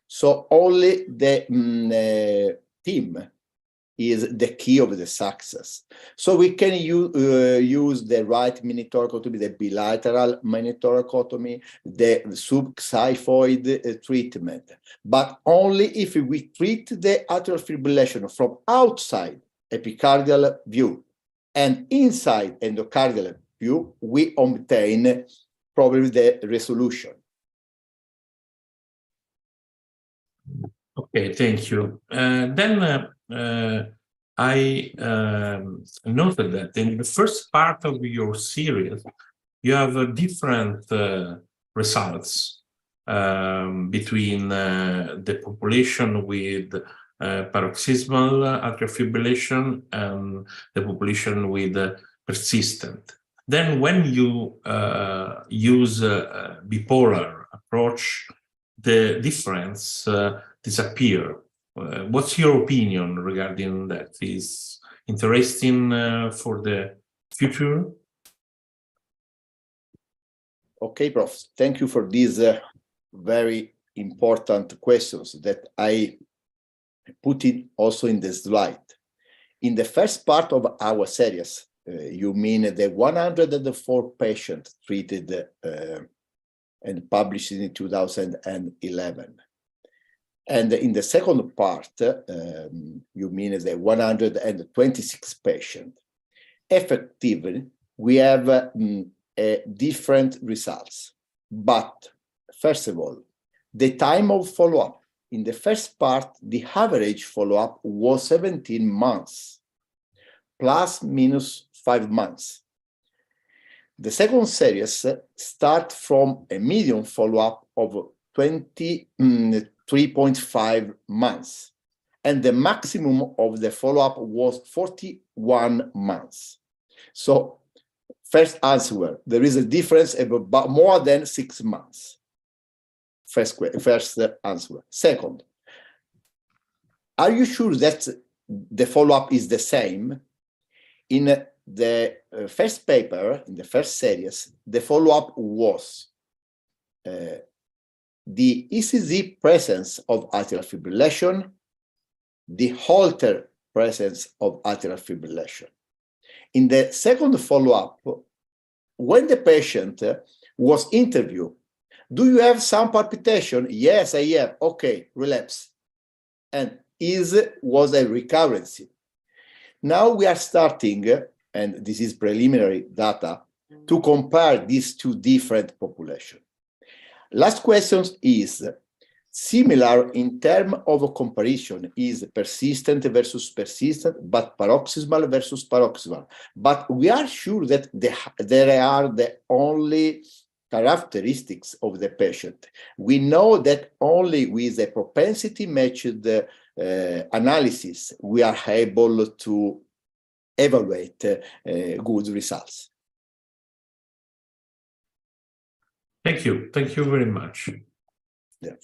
So only the team is the key of the success. So we can use the right mini thoracotomy, the bilateral mini thoracotomy, the subxiphoid treatment, but only if we treat the atrial fibrillation from outside epicardial view and inside endocardial view, we obtain probably the resolution. Okay, thank you. I noted that in the first part of your series, you have different results between the population with paroxysmal atrial fibrillation and the population with persistent. Then when you use bipolar approach, the difference disappear. What's your opinion regarding that? Is interesting for the future? Okay, Prof. Thank you for these very important questions that I put in also in the slide. In the first part of our series, you mean the 104 patients treated and published in 2011. And in the second part, you mean the 126 patients. Effectively, we have different results. But first of all, the time of follow-up. In the first part, the average follow-up was 17 months, plus minus 5 months. The second series starts from a median follow-up of 23.5 months, and the maximum of the follow-up was 41 months. So, first answer, there is a difference of about more than 6 months. First answer. Second, are you sure that the follow-up is the same? In the first paper, in the first series, the follow-up was the ECG presence of atrial fibrillation, the Holter presence of atrial fibrillation. In the second follow-up, when the patient was interviewed, do you have some palpitation? Yes, I have. Okay, relapse. And was a recurrence. Now we are starting, and this is preliminary data, to compare these two different populations. Last question is similar in terms of comparison, is persistent versus persistent, but paroxysmal versus paroxysmal. But we are sure that they are the only characteristics of the patient. We know that only with a propensity-matched analysis we are able to evaluate good results. Thank you. Thank you very much. Yeah.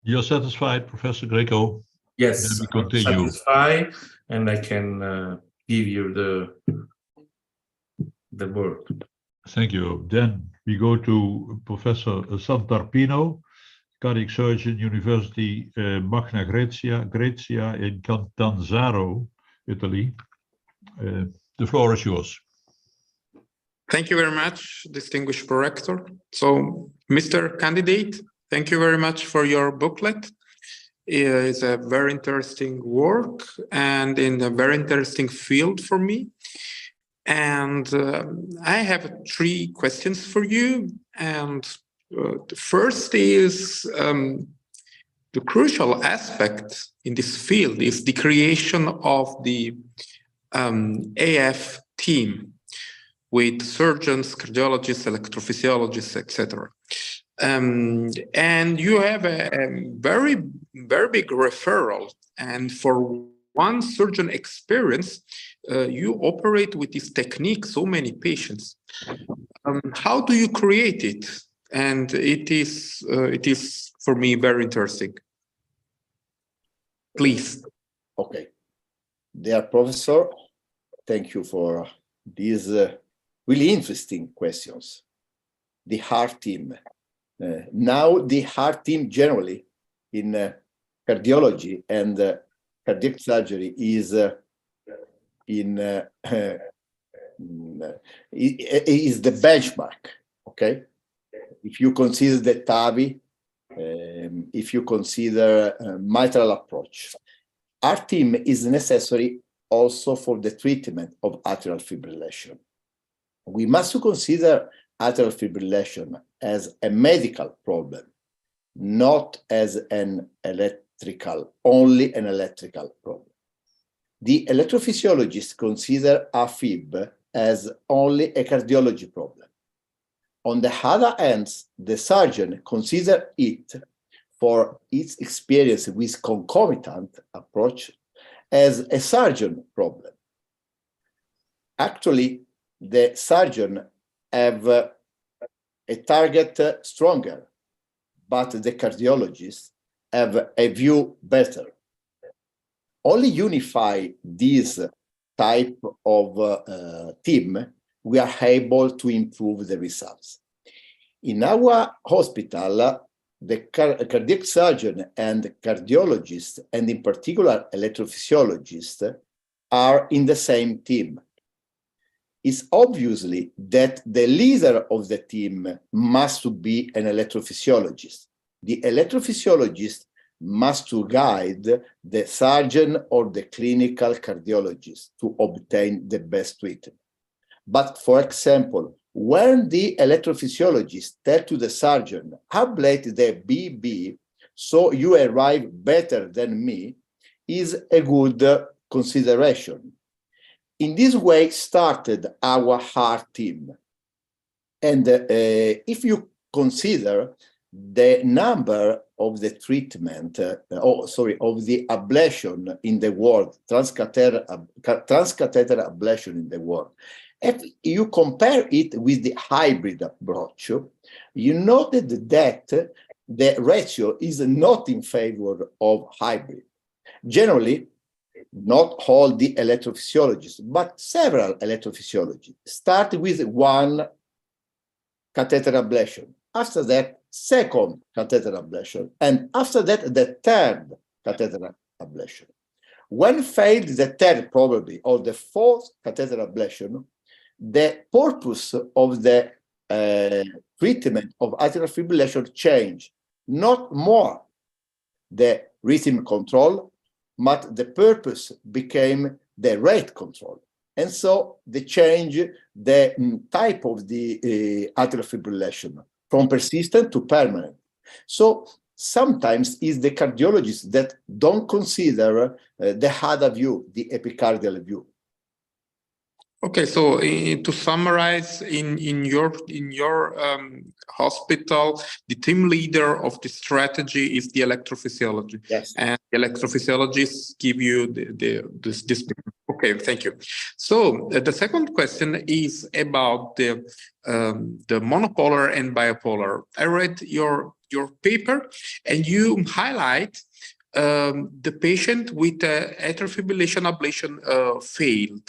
You're satisfied, Professor Greco? Yes, Then we I'm continue. satisfied, and I can give you the word. Thank you. Then we go to Professor Santarpino, cardiac surgeon, University Magna Grecia in Catanzaro, Italy. The floor is yours. Thank you very much, distinguished prorector. So, Mr. Candidate, thank you very much for your booklet. It's a very interesting work and in a very interesting field for me. And I have 3 questions for you. And the first is the crucial aspect in this field is the creation of the AF team with surgeons, cardiologists, electrophysiologists, etc. And you have a very, very big referral. And for one surgeon experience, you operate with this technique so many patients. How do you create it? And it is for me very interesting. Please. Okay. Dear Professor, thank you for these really interesting questions. The heart team. Now the heart team generally in cardiology and cardiac surgery is the benchmark, okay? If you consider the TAVI, if you consider mitral approach, our team is necessary also for the treatment of atrial fibrillation. We must consider atrial fibrillation as a medical problem, not as an only an electrical problem. The electrophysiologists consider AFib as only a cardiology problem. On the other hand, the surgeon considers it, for its experience with concomitant approach, as a surgeon problem. Actually, the surgeon have a target stronger, but the cardiologists have a view better. Only unify this type of team, we are able to improve the results. In our hospital, the cardiac surgeon and cardiologist, and in particular electrophysiologist, are in the same team. It's obviously that the leader of the team must be an electrophysiologist. The electrophysiologist must guide the surgeon or the clinical cardiologist to obtain the best treatment. But for example, when the electrophysiologist tells to the surgeon, ablate the BB so you arrive better than me, is a good consideration. In this way started our heart team. And if you consider the number of the treatment, of the ablation in the world, transcatheter ablation in the world, if you compare it with the hybrid approach, you noted that the ratio is not in favor of hybrid. Generally, not all the electrophysiologists, but several electrophysiologists start with one catheter ablation. After that, second catheter ablation. And after that, the third catheter ablation. When failed the third probably, or the fourth catheter ablation, the purpose of the treatment of atrial fibrillation changed. Not more the rhythm control, but the purpose became the rate control. And so they change the type of the atrial fibrillation from persistent to permanent. So sometimes it's the cardiologists that don't consider the other view, the epicardial view. Okay, so to summarize, in your hospital, the team leader of the strategy is the electrophysiology. Yes. And the electrophysiologists give you this. Okay, thank you. So the second question is about the monopolar and bipolar. I read your paper, and you highlight the patient with atrial fibrillation ablation failed.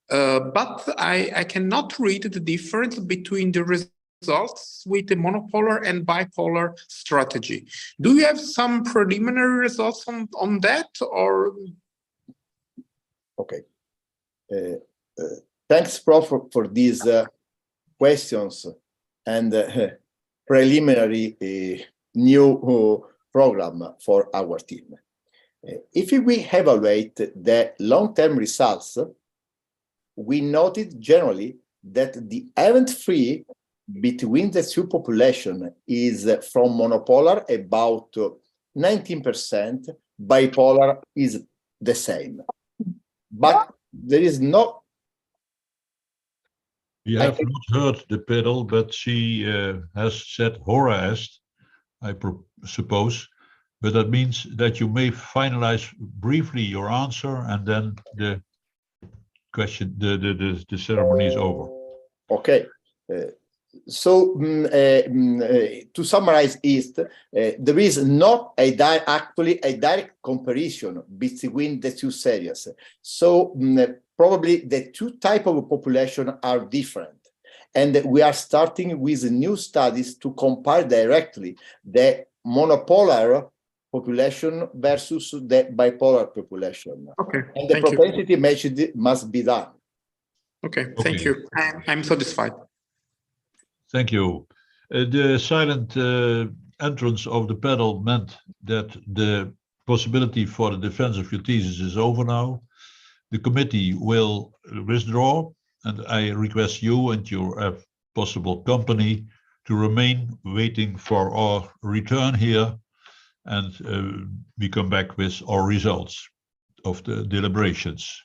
But I cannot read the difference between the results with the monopolar and bipolar strategy. Do you have some preliminary results on that, or? Okay. Thanks, Prof, for these questions and preliminary new program for our team. If we evaluate the long-term results, we noted generally that the event-free between the two populations is from monopolar about 19%, bipolar is the same. But there is no... You have not heard the pedal, but she has said harassed, I suppose. But that means that you may finalize briefly your answer, and then the question, the ceremony is over. Okay. So to summarize there is not actually a direct comparison between the two series. So probably the two types of population are different. And we are starting with new studies to compare directly the monopolar population versus the bipolar population. Okay. And the propensity matching must be done. Okay, thank you. I'm satisfied. Thank you. The silent entrance of the panel meant that the possibility for the defense of your thesis is over now. The committee will withdraw, and I request you and your possible company to remain waiting for our return here, and we come back with our results of the deliberations.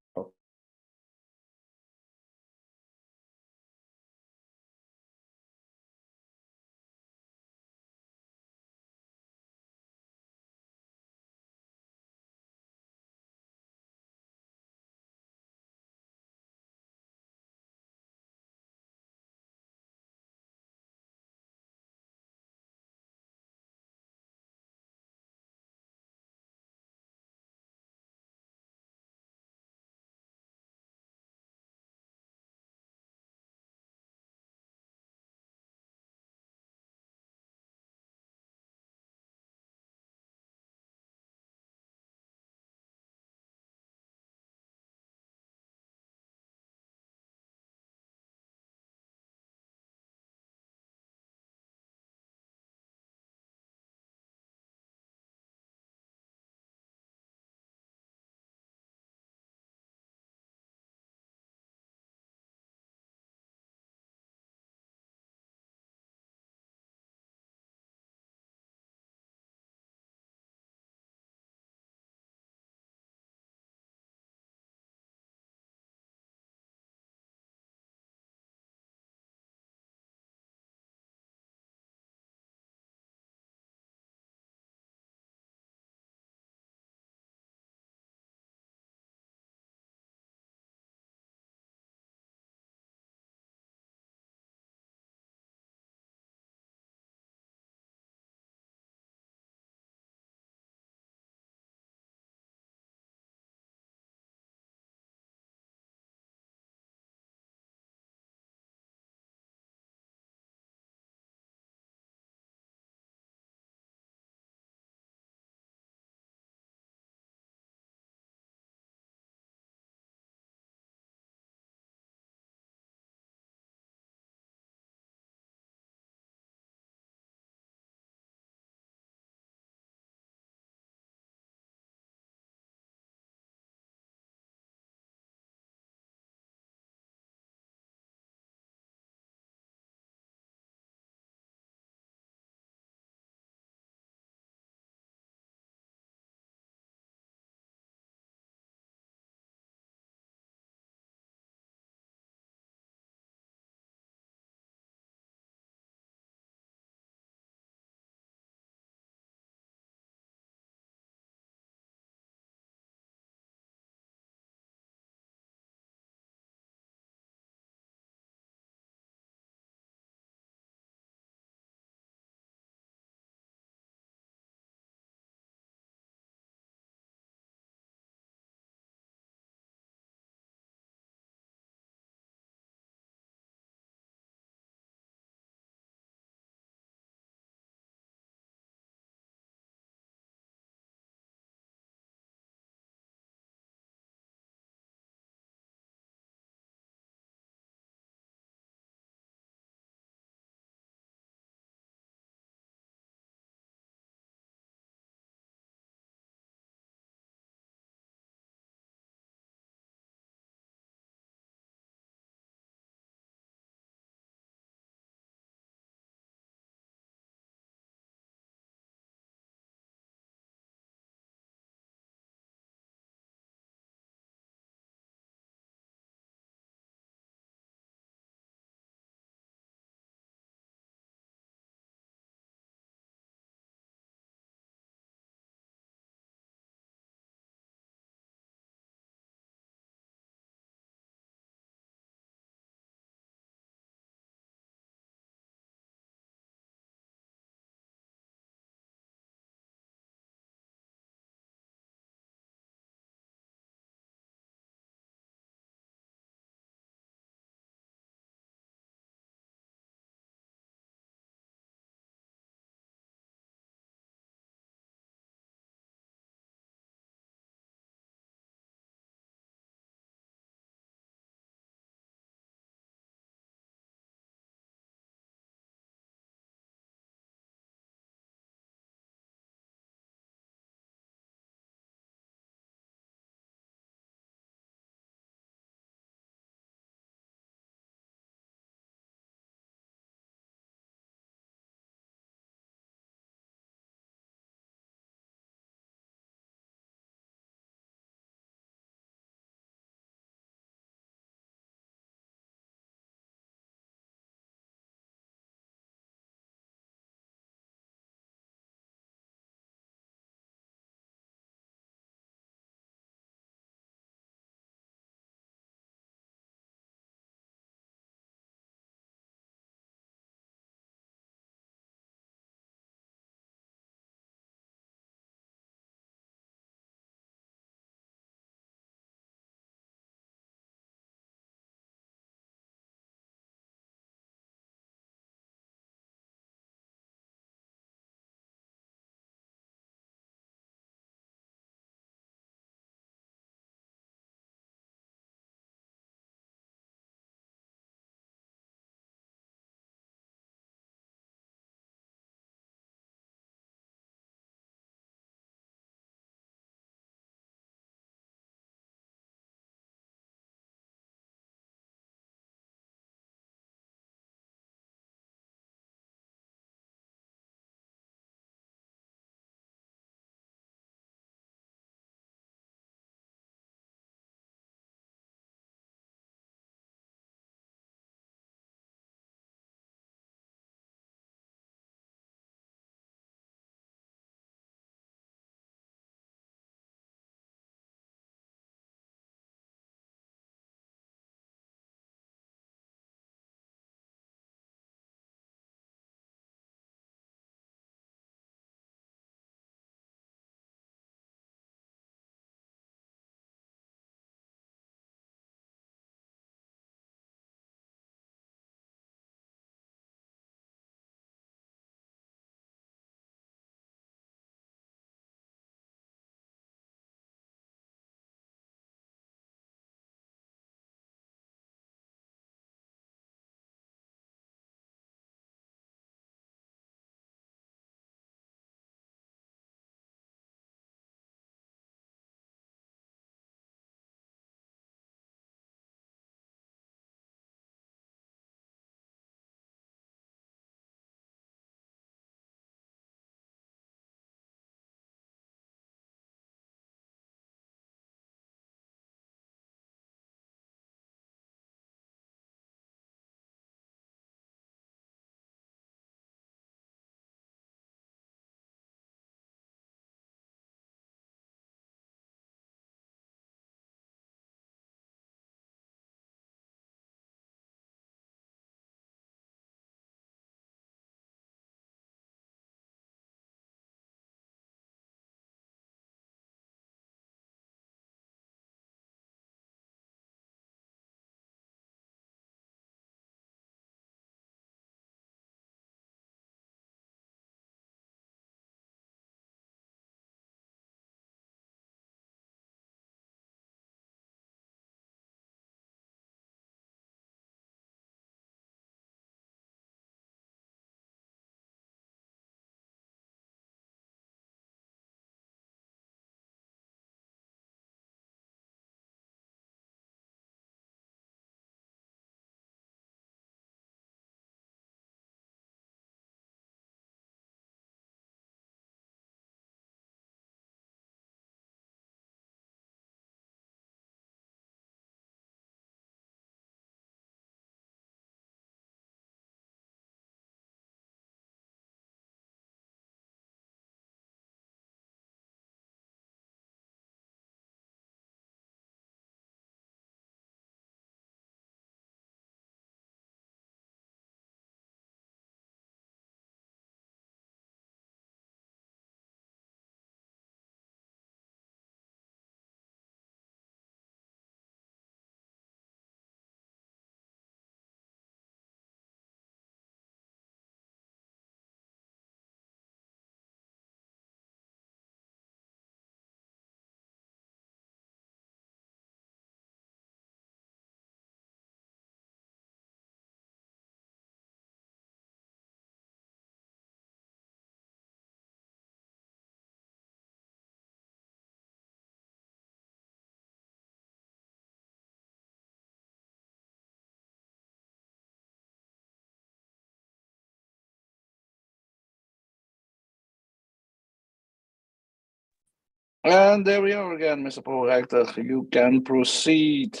And there we are again, Mr. Prorector. You can proceed.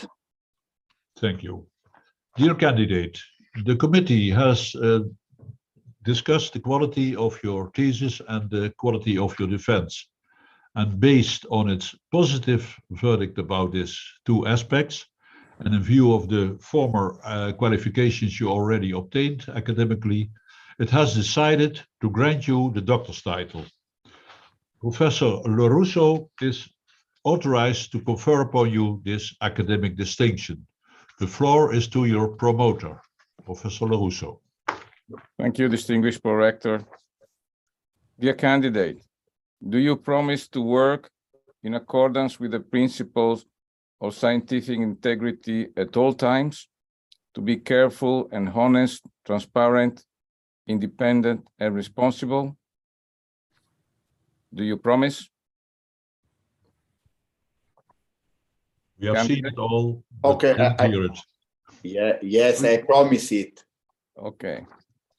Thank you. Dear candidate, the committee has discussed the quality of your thesis and the quality of your defense. And based on its positive verdict about these two aspects, and in view of the former qualifications you already obtained academically, it has decided to grant you the doctor's title. Professor LaRusso is authorized to confer upon you this academic distinction. The floor is to your promoter, Professor LaRusso. Thank you, distinguished prorector. Dear candidate, do you promise to work in accordance with the principles of scientific integrity at all times, to be careful and honest, transparent, independent, and responsible? Do you promise? We have seen it all. Okay, Hear it. Yeah, yes, I promise it. Okay.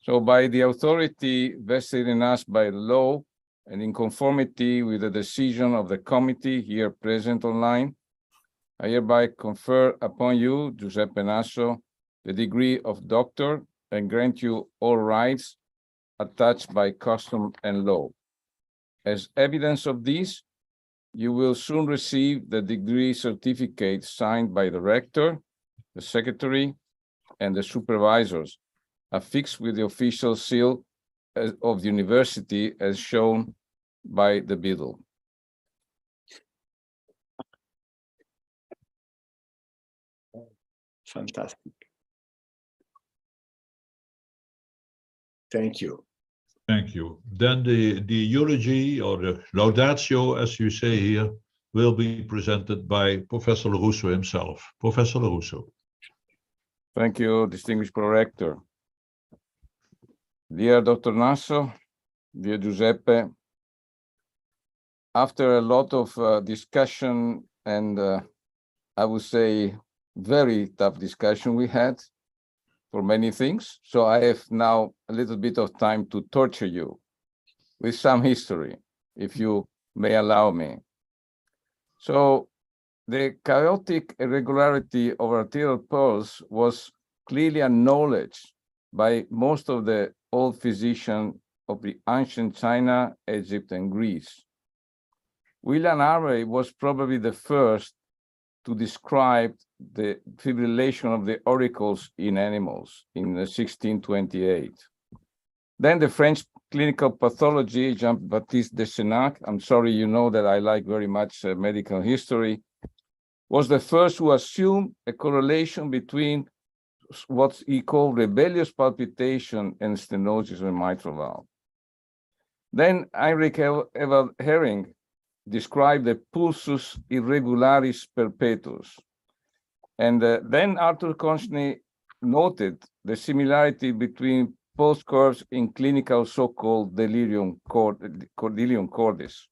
So by the authority vested in us by law and in conformity with the decision of the committee here present online, I hereby confer upon you, Guiseppe Nasso, the degree of doctor and grant you all rights attached by custom and law. As evidence of this, you will soon receive the degree certificate signed by the rector, the secretary, and the supervisors, affixed with the official seal of the university as shown by the beadle. Fantastic. Thank you. Thank you. Then the eulogy or the laudatio, as you say here, will be presented by Professor LaRusso himself. Professor LaRusso. Thank you, distinguished prorector. Dear Dr. Nasso, dear Giuseppe, after a lot of discussion and I would say very tough discussion we had for many things, so I have now a little bit of time to torture you with some history, if you may allow me. So the chaotic irregularity of arterial pulse was clearly acknowledged by most of the old physicians of the ancient China, Egypt, and Greece. William Harvey was probably the first to describe the fibrillation of the auricles in animals in 1628. Then the French clinical pathology, Jean-Baptiste Deschenac, I'm sorry, you know that I like very much medical history, was the first to assume a correlation between what he called rebellious palpitation and stenosis of the mitral valve. Then Heinrich Ewald Hering described the pulsus irregularis perpetuus. And then Arthur Konechny noted the similarity between pulse curves in clinical so-called delirium cordis.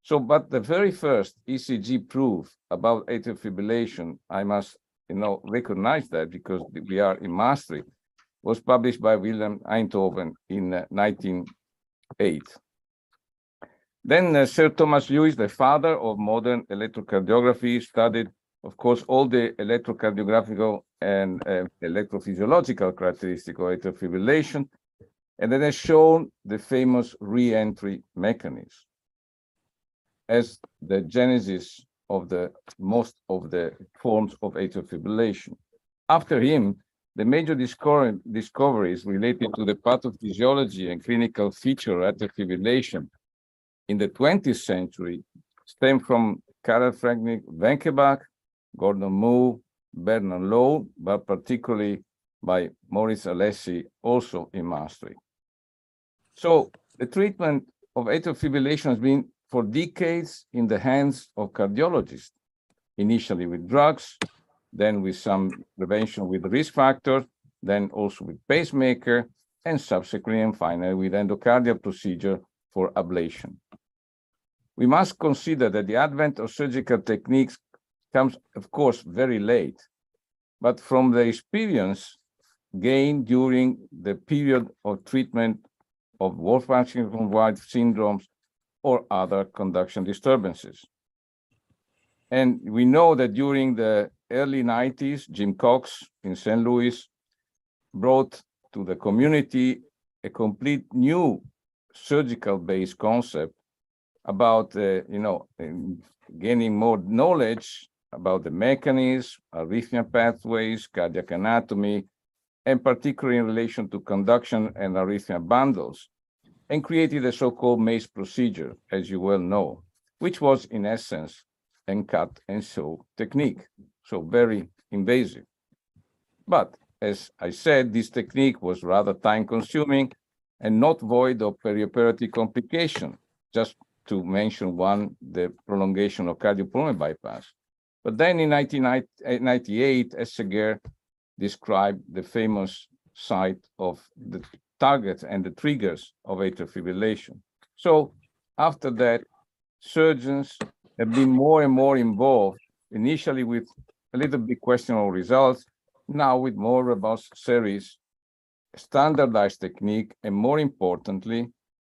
So, but the very first ECG proof about atrial fibrillation, I must recognize that because we are in Maastricht, was published by Wilhelm Einthoven in 1908. Then Sir Thomas Lewis, the father of modern electrocardiography, studied, of course, all the electrocardiographical and electrophysiological characteristics of atrial fibrillation, and then has shown the famous re-entry mechanism as the genesis of the most of the forms of atrial fibrillation. After him, the major discoveries related to the pathophysiology and clinical feature of atrial fibrillation in the 20th century stem from Karl Friedrich Wenckebach, Gordon Moore, Bernard Lowe, but particularly by Maurice Alessi, also in Maastricht. So the treatment of atrial fibrillation has been for decades in the hands of cardiologists, initially with drugs, then with some prevention with risk factors, then also with pacemaker, and subsequently and finally with endocardial procedure for ablation. We must consider that the advent of surgical techniques comes, of course, very late, but from the experience gained during the period of treatment of Wolfram-White syndromes or other conduction disturbances. And we know that during the early 90s, Jim Cox in St. Louis brought to the community a complete new surgical-based concept about, gaining more knowledge about the mechanisms, arrhythmia pathways, cardiac anatomy, and particularly in relation to conduction and arrhythmia bundles, and created a so-called MACE procedure, as you well know, which was in essence a cut and sew technique, so very invasive. But as I said, this technique was rather time-consuming and not void of perioperative complication, just to mention one, the prolongation of cardiopulmonary bypass. But then in 1998, Esseger described the famous site of the targets and the triggers of atrial fibrillation. So after that, surgeons have been more and more involved, initially with a little bit questionable results, now with more robust series, standardized technique, and more importantly,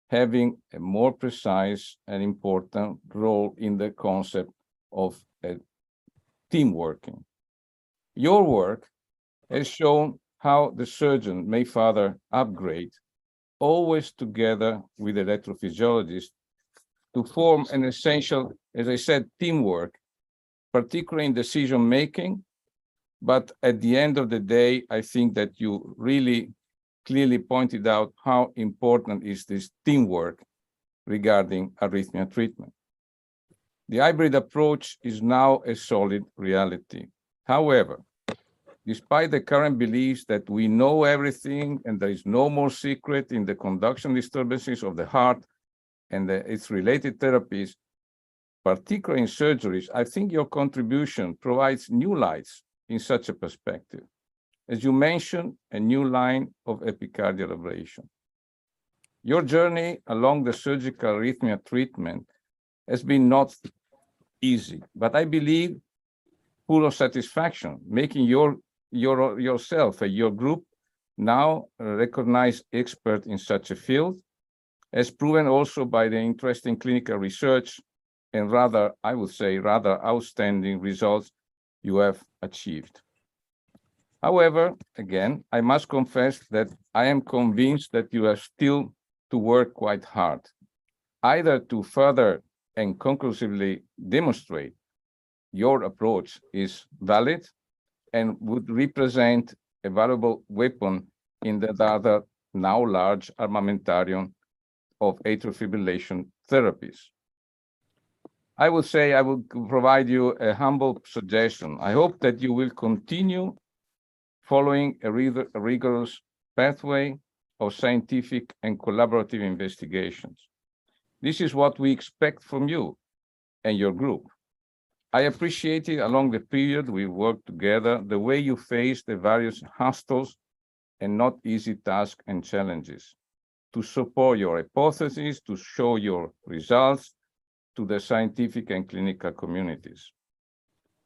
having a more precise and important role in the concept of team working. Your work has shown how the surgeon may further upgrade, always together with the electrophysiologist, to form an essential, as I said, teamwork, particularly in decision-making. But at the end of the day, I think that you really clearly pointed out how important is this teamwork regarding arrhythmia treatment. The hybrid approach is now a solid reality. However, despite the current beliefs that we know everything and there is no more secret in the conduction disturbances of the heart and its related therapies, particularly in surgeries, I think your contribution provides new lights in such a perspective. As you mentioned, a new line of epicardial ablation. Your journey along the surgical arrhythmia treatment has been not easy, but I believe full of satisfaction, making yourself and your group now a recognized expert in such a field, as proven also by the interesting clinical research and rather outstanding results you have achieved. However, again, I must confess that I am convinced that you have still to work quite hard, either to further and conclusively demonstrate your approach is valid and would represent a valuable weapon in the rather now large armamentarium of atrial fibrillation therapies. I would say I would provide you a humble suggestion. I hope that you will continue following a rigorous pathway of scientific and collaborative investigations. This is what we expect from you and your group. I appreciated along the period we worked together the way you faced the various hustles and not easy tasks and challenges to support your hypotheses, to show your results to the scientific and clinical communities.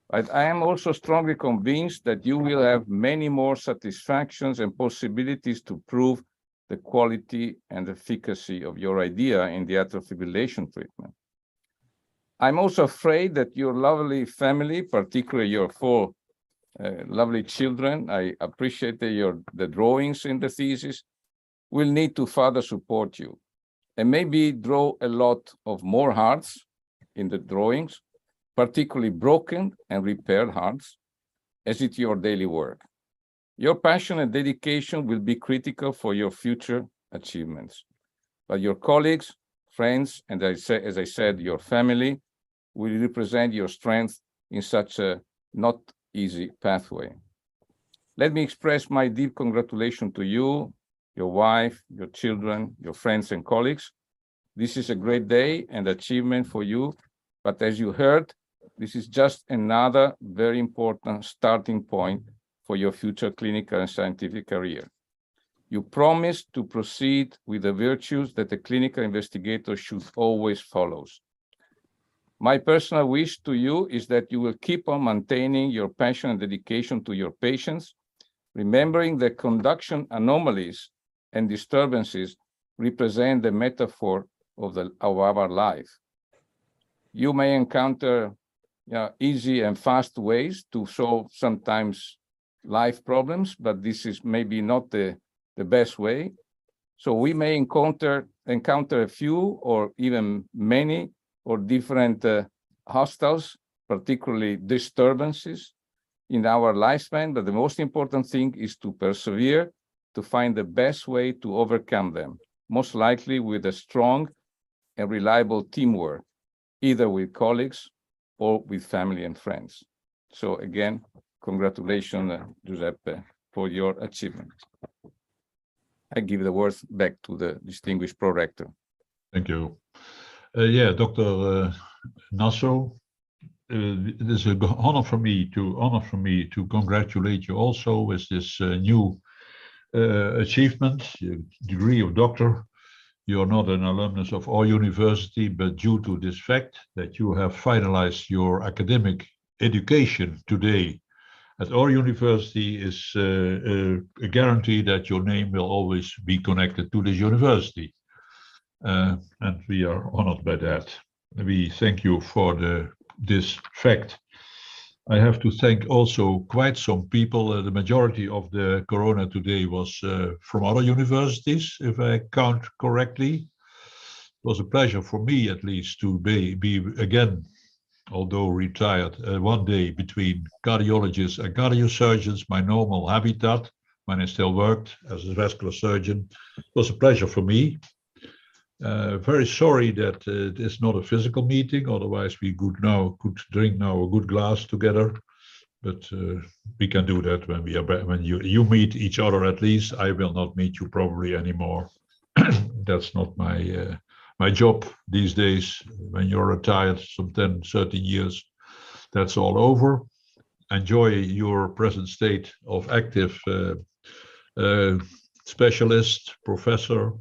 But I am also strongly convinced that you will have many more satisfactions and possibilities to prove the quality and efficacy of your idea in the atrial fibrillation treatment. I'm also afraid that your lovely family, particularly your four lovely children, I appreciate the drawings in the thesis, will need to further support you and maybe draw a lot of more hearts in the drawings, particularly broken and repaired hearts, as it's your daily work. Your passion and dedication will be critical for your future achievements. But your colleagues, friends, and as I said, your family will represent your strength in such a not easy pathway. Let me express my deep congratulations to you, your wife, your children, your friends and colleagues. This is a great day and achievement for you, but as you heard, this is just another very important starting point for your future clinical and scientific career. You promised to proceed with the virtues that a clinical investigator should always follow. My personal wish to you is that you will keep on maintaining your passion and dedication to your patients, remembering that conduction anomalies and disturbances represent the metaphor of our life. You may encounter easy and fast ways to solve sometimes life problems, but this is maybe not the best way. So we may encounter a few or even many or different obstacles, particularly disturbances in our lifespan, but the most important thing is to persevere, to find the best way to overcome them, most likely with a strong and reliable teamwork, either with colleagues or with family and friends. So again, congratulations, Giuseppe, for your achievement. I give the word back to the distinguished pro-rector. Thank you. Dr. Nasso, it is an honor for me to congratulate you also with this new achievement, degree of doctor. You are not an alumnus of our university, but due to this fact that you have finalized your academic education today at our university is a guarantee that your name will always be connected to this university. And we are honored by that. We thank you for this fact. I have to thank also quite some people. The majority of the corona today was from other universities, if I count correctly. It was a pleasure for me, at least, to be again, although retired, one day between cardiologists and cardiosurgeons, my normal habitat, when I still worked as a vascular surgeon. It was a pleasure for me. Very sorry that it is not a physical meeting, otherwise we could drink now a good glass together, but we can do that when we are when you meet each other. At least I will not meet you probably anymore. That's not my job these days. When you're retired, some 10, 13 years, that's all over. Enjoy your present state of active specialist, professor.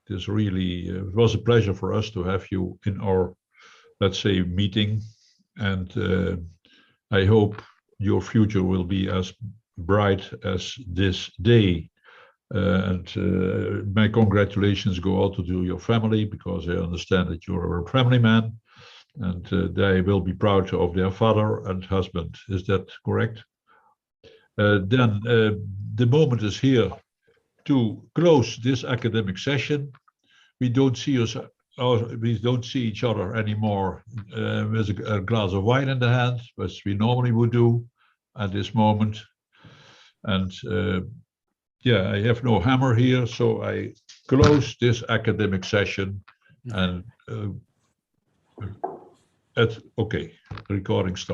It was a pleasure for us to have you in our, let's say, meeting, and I hope your future will be as bright as this day. My congratulations go also to your family, because I understand that you're a family man, and they will be proud of their father and husband. Is that correct? Then the moment is here to close this academic session. We don't see each other anymore with a glass of wine in the hand, as we normally would do at this moment. And I have no hammer here, so I close this academic session. And okay, recording stopped.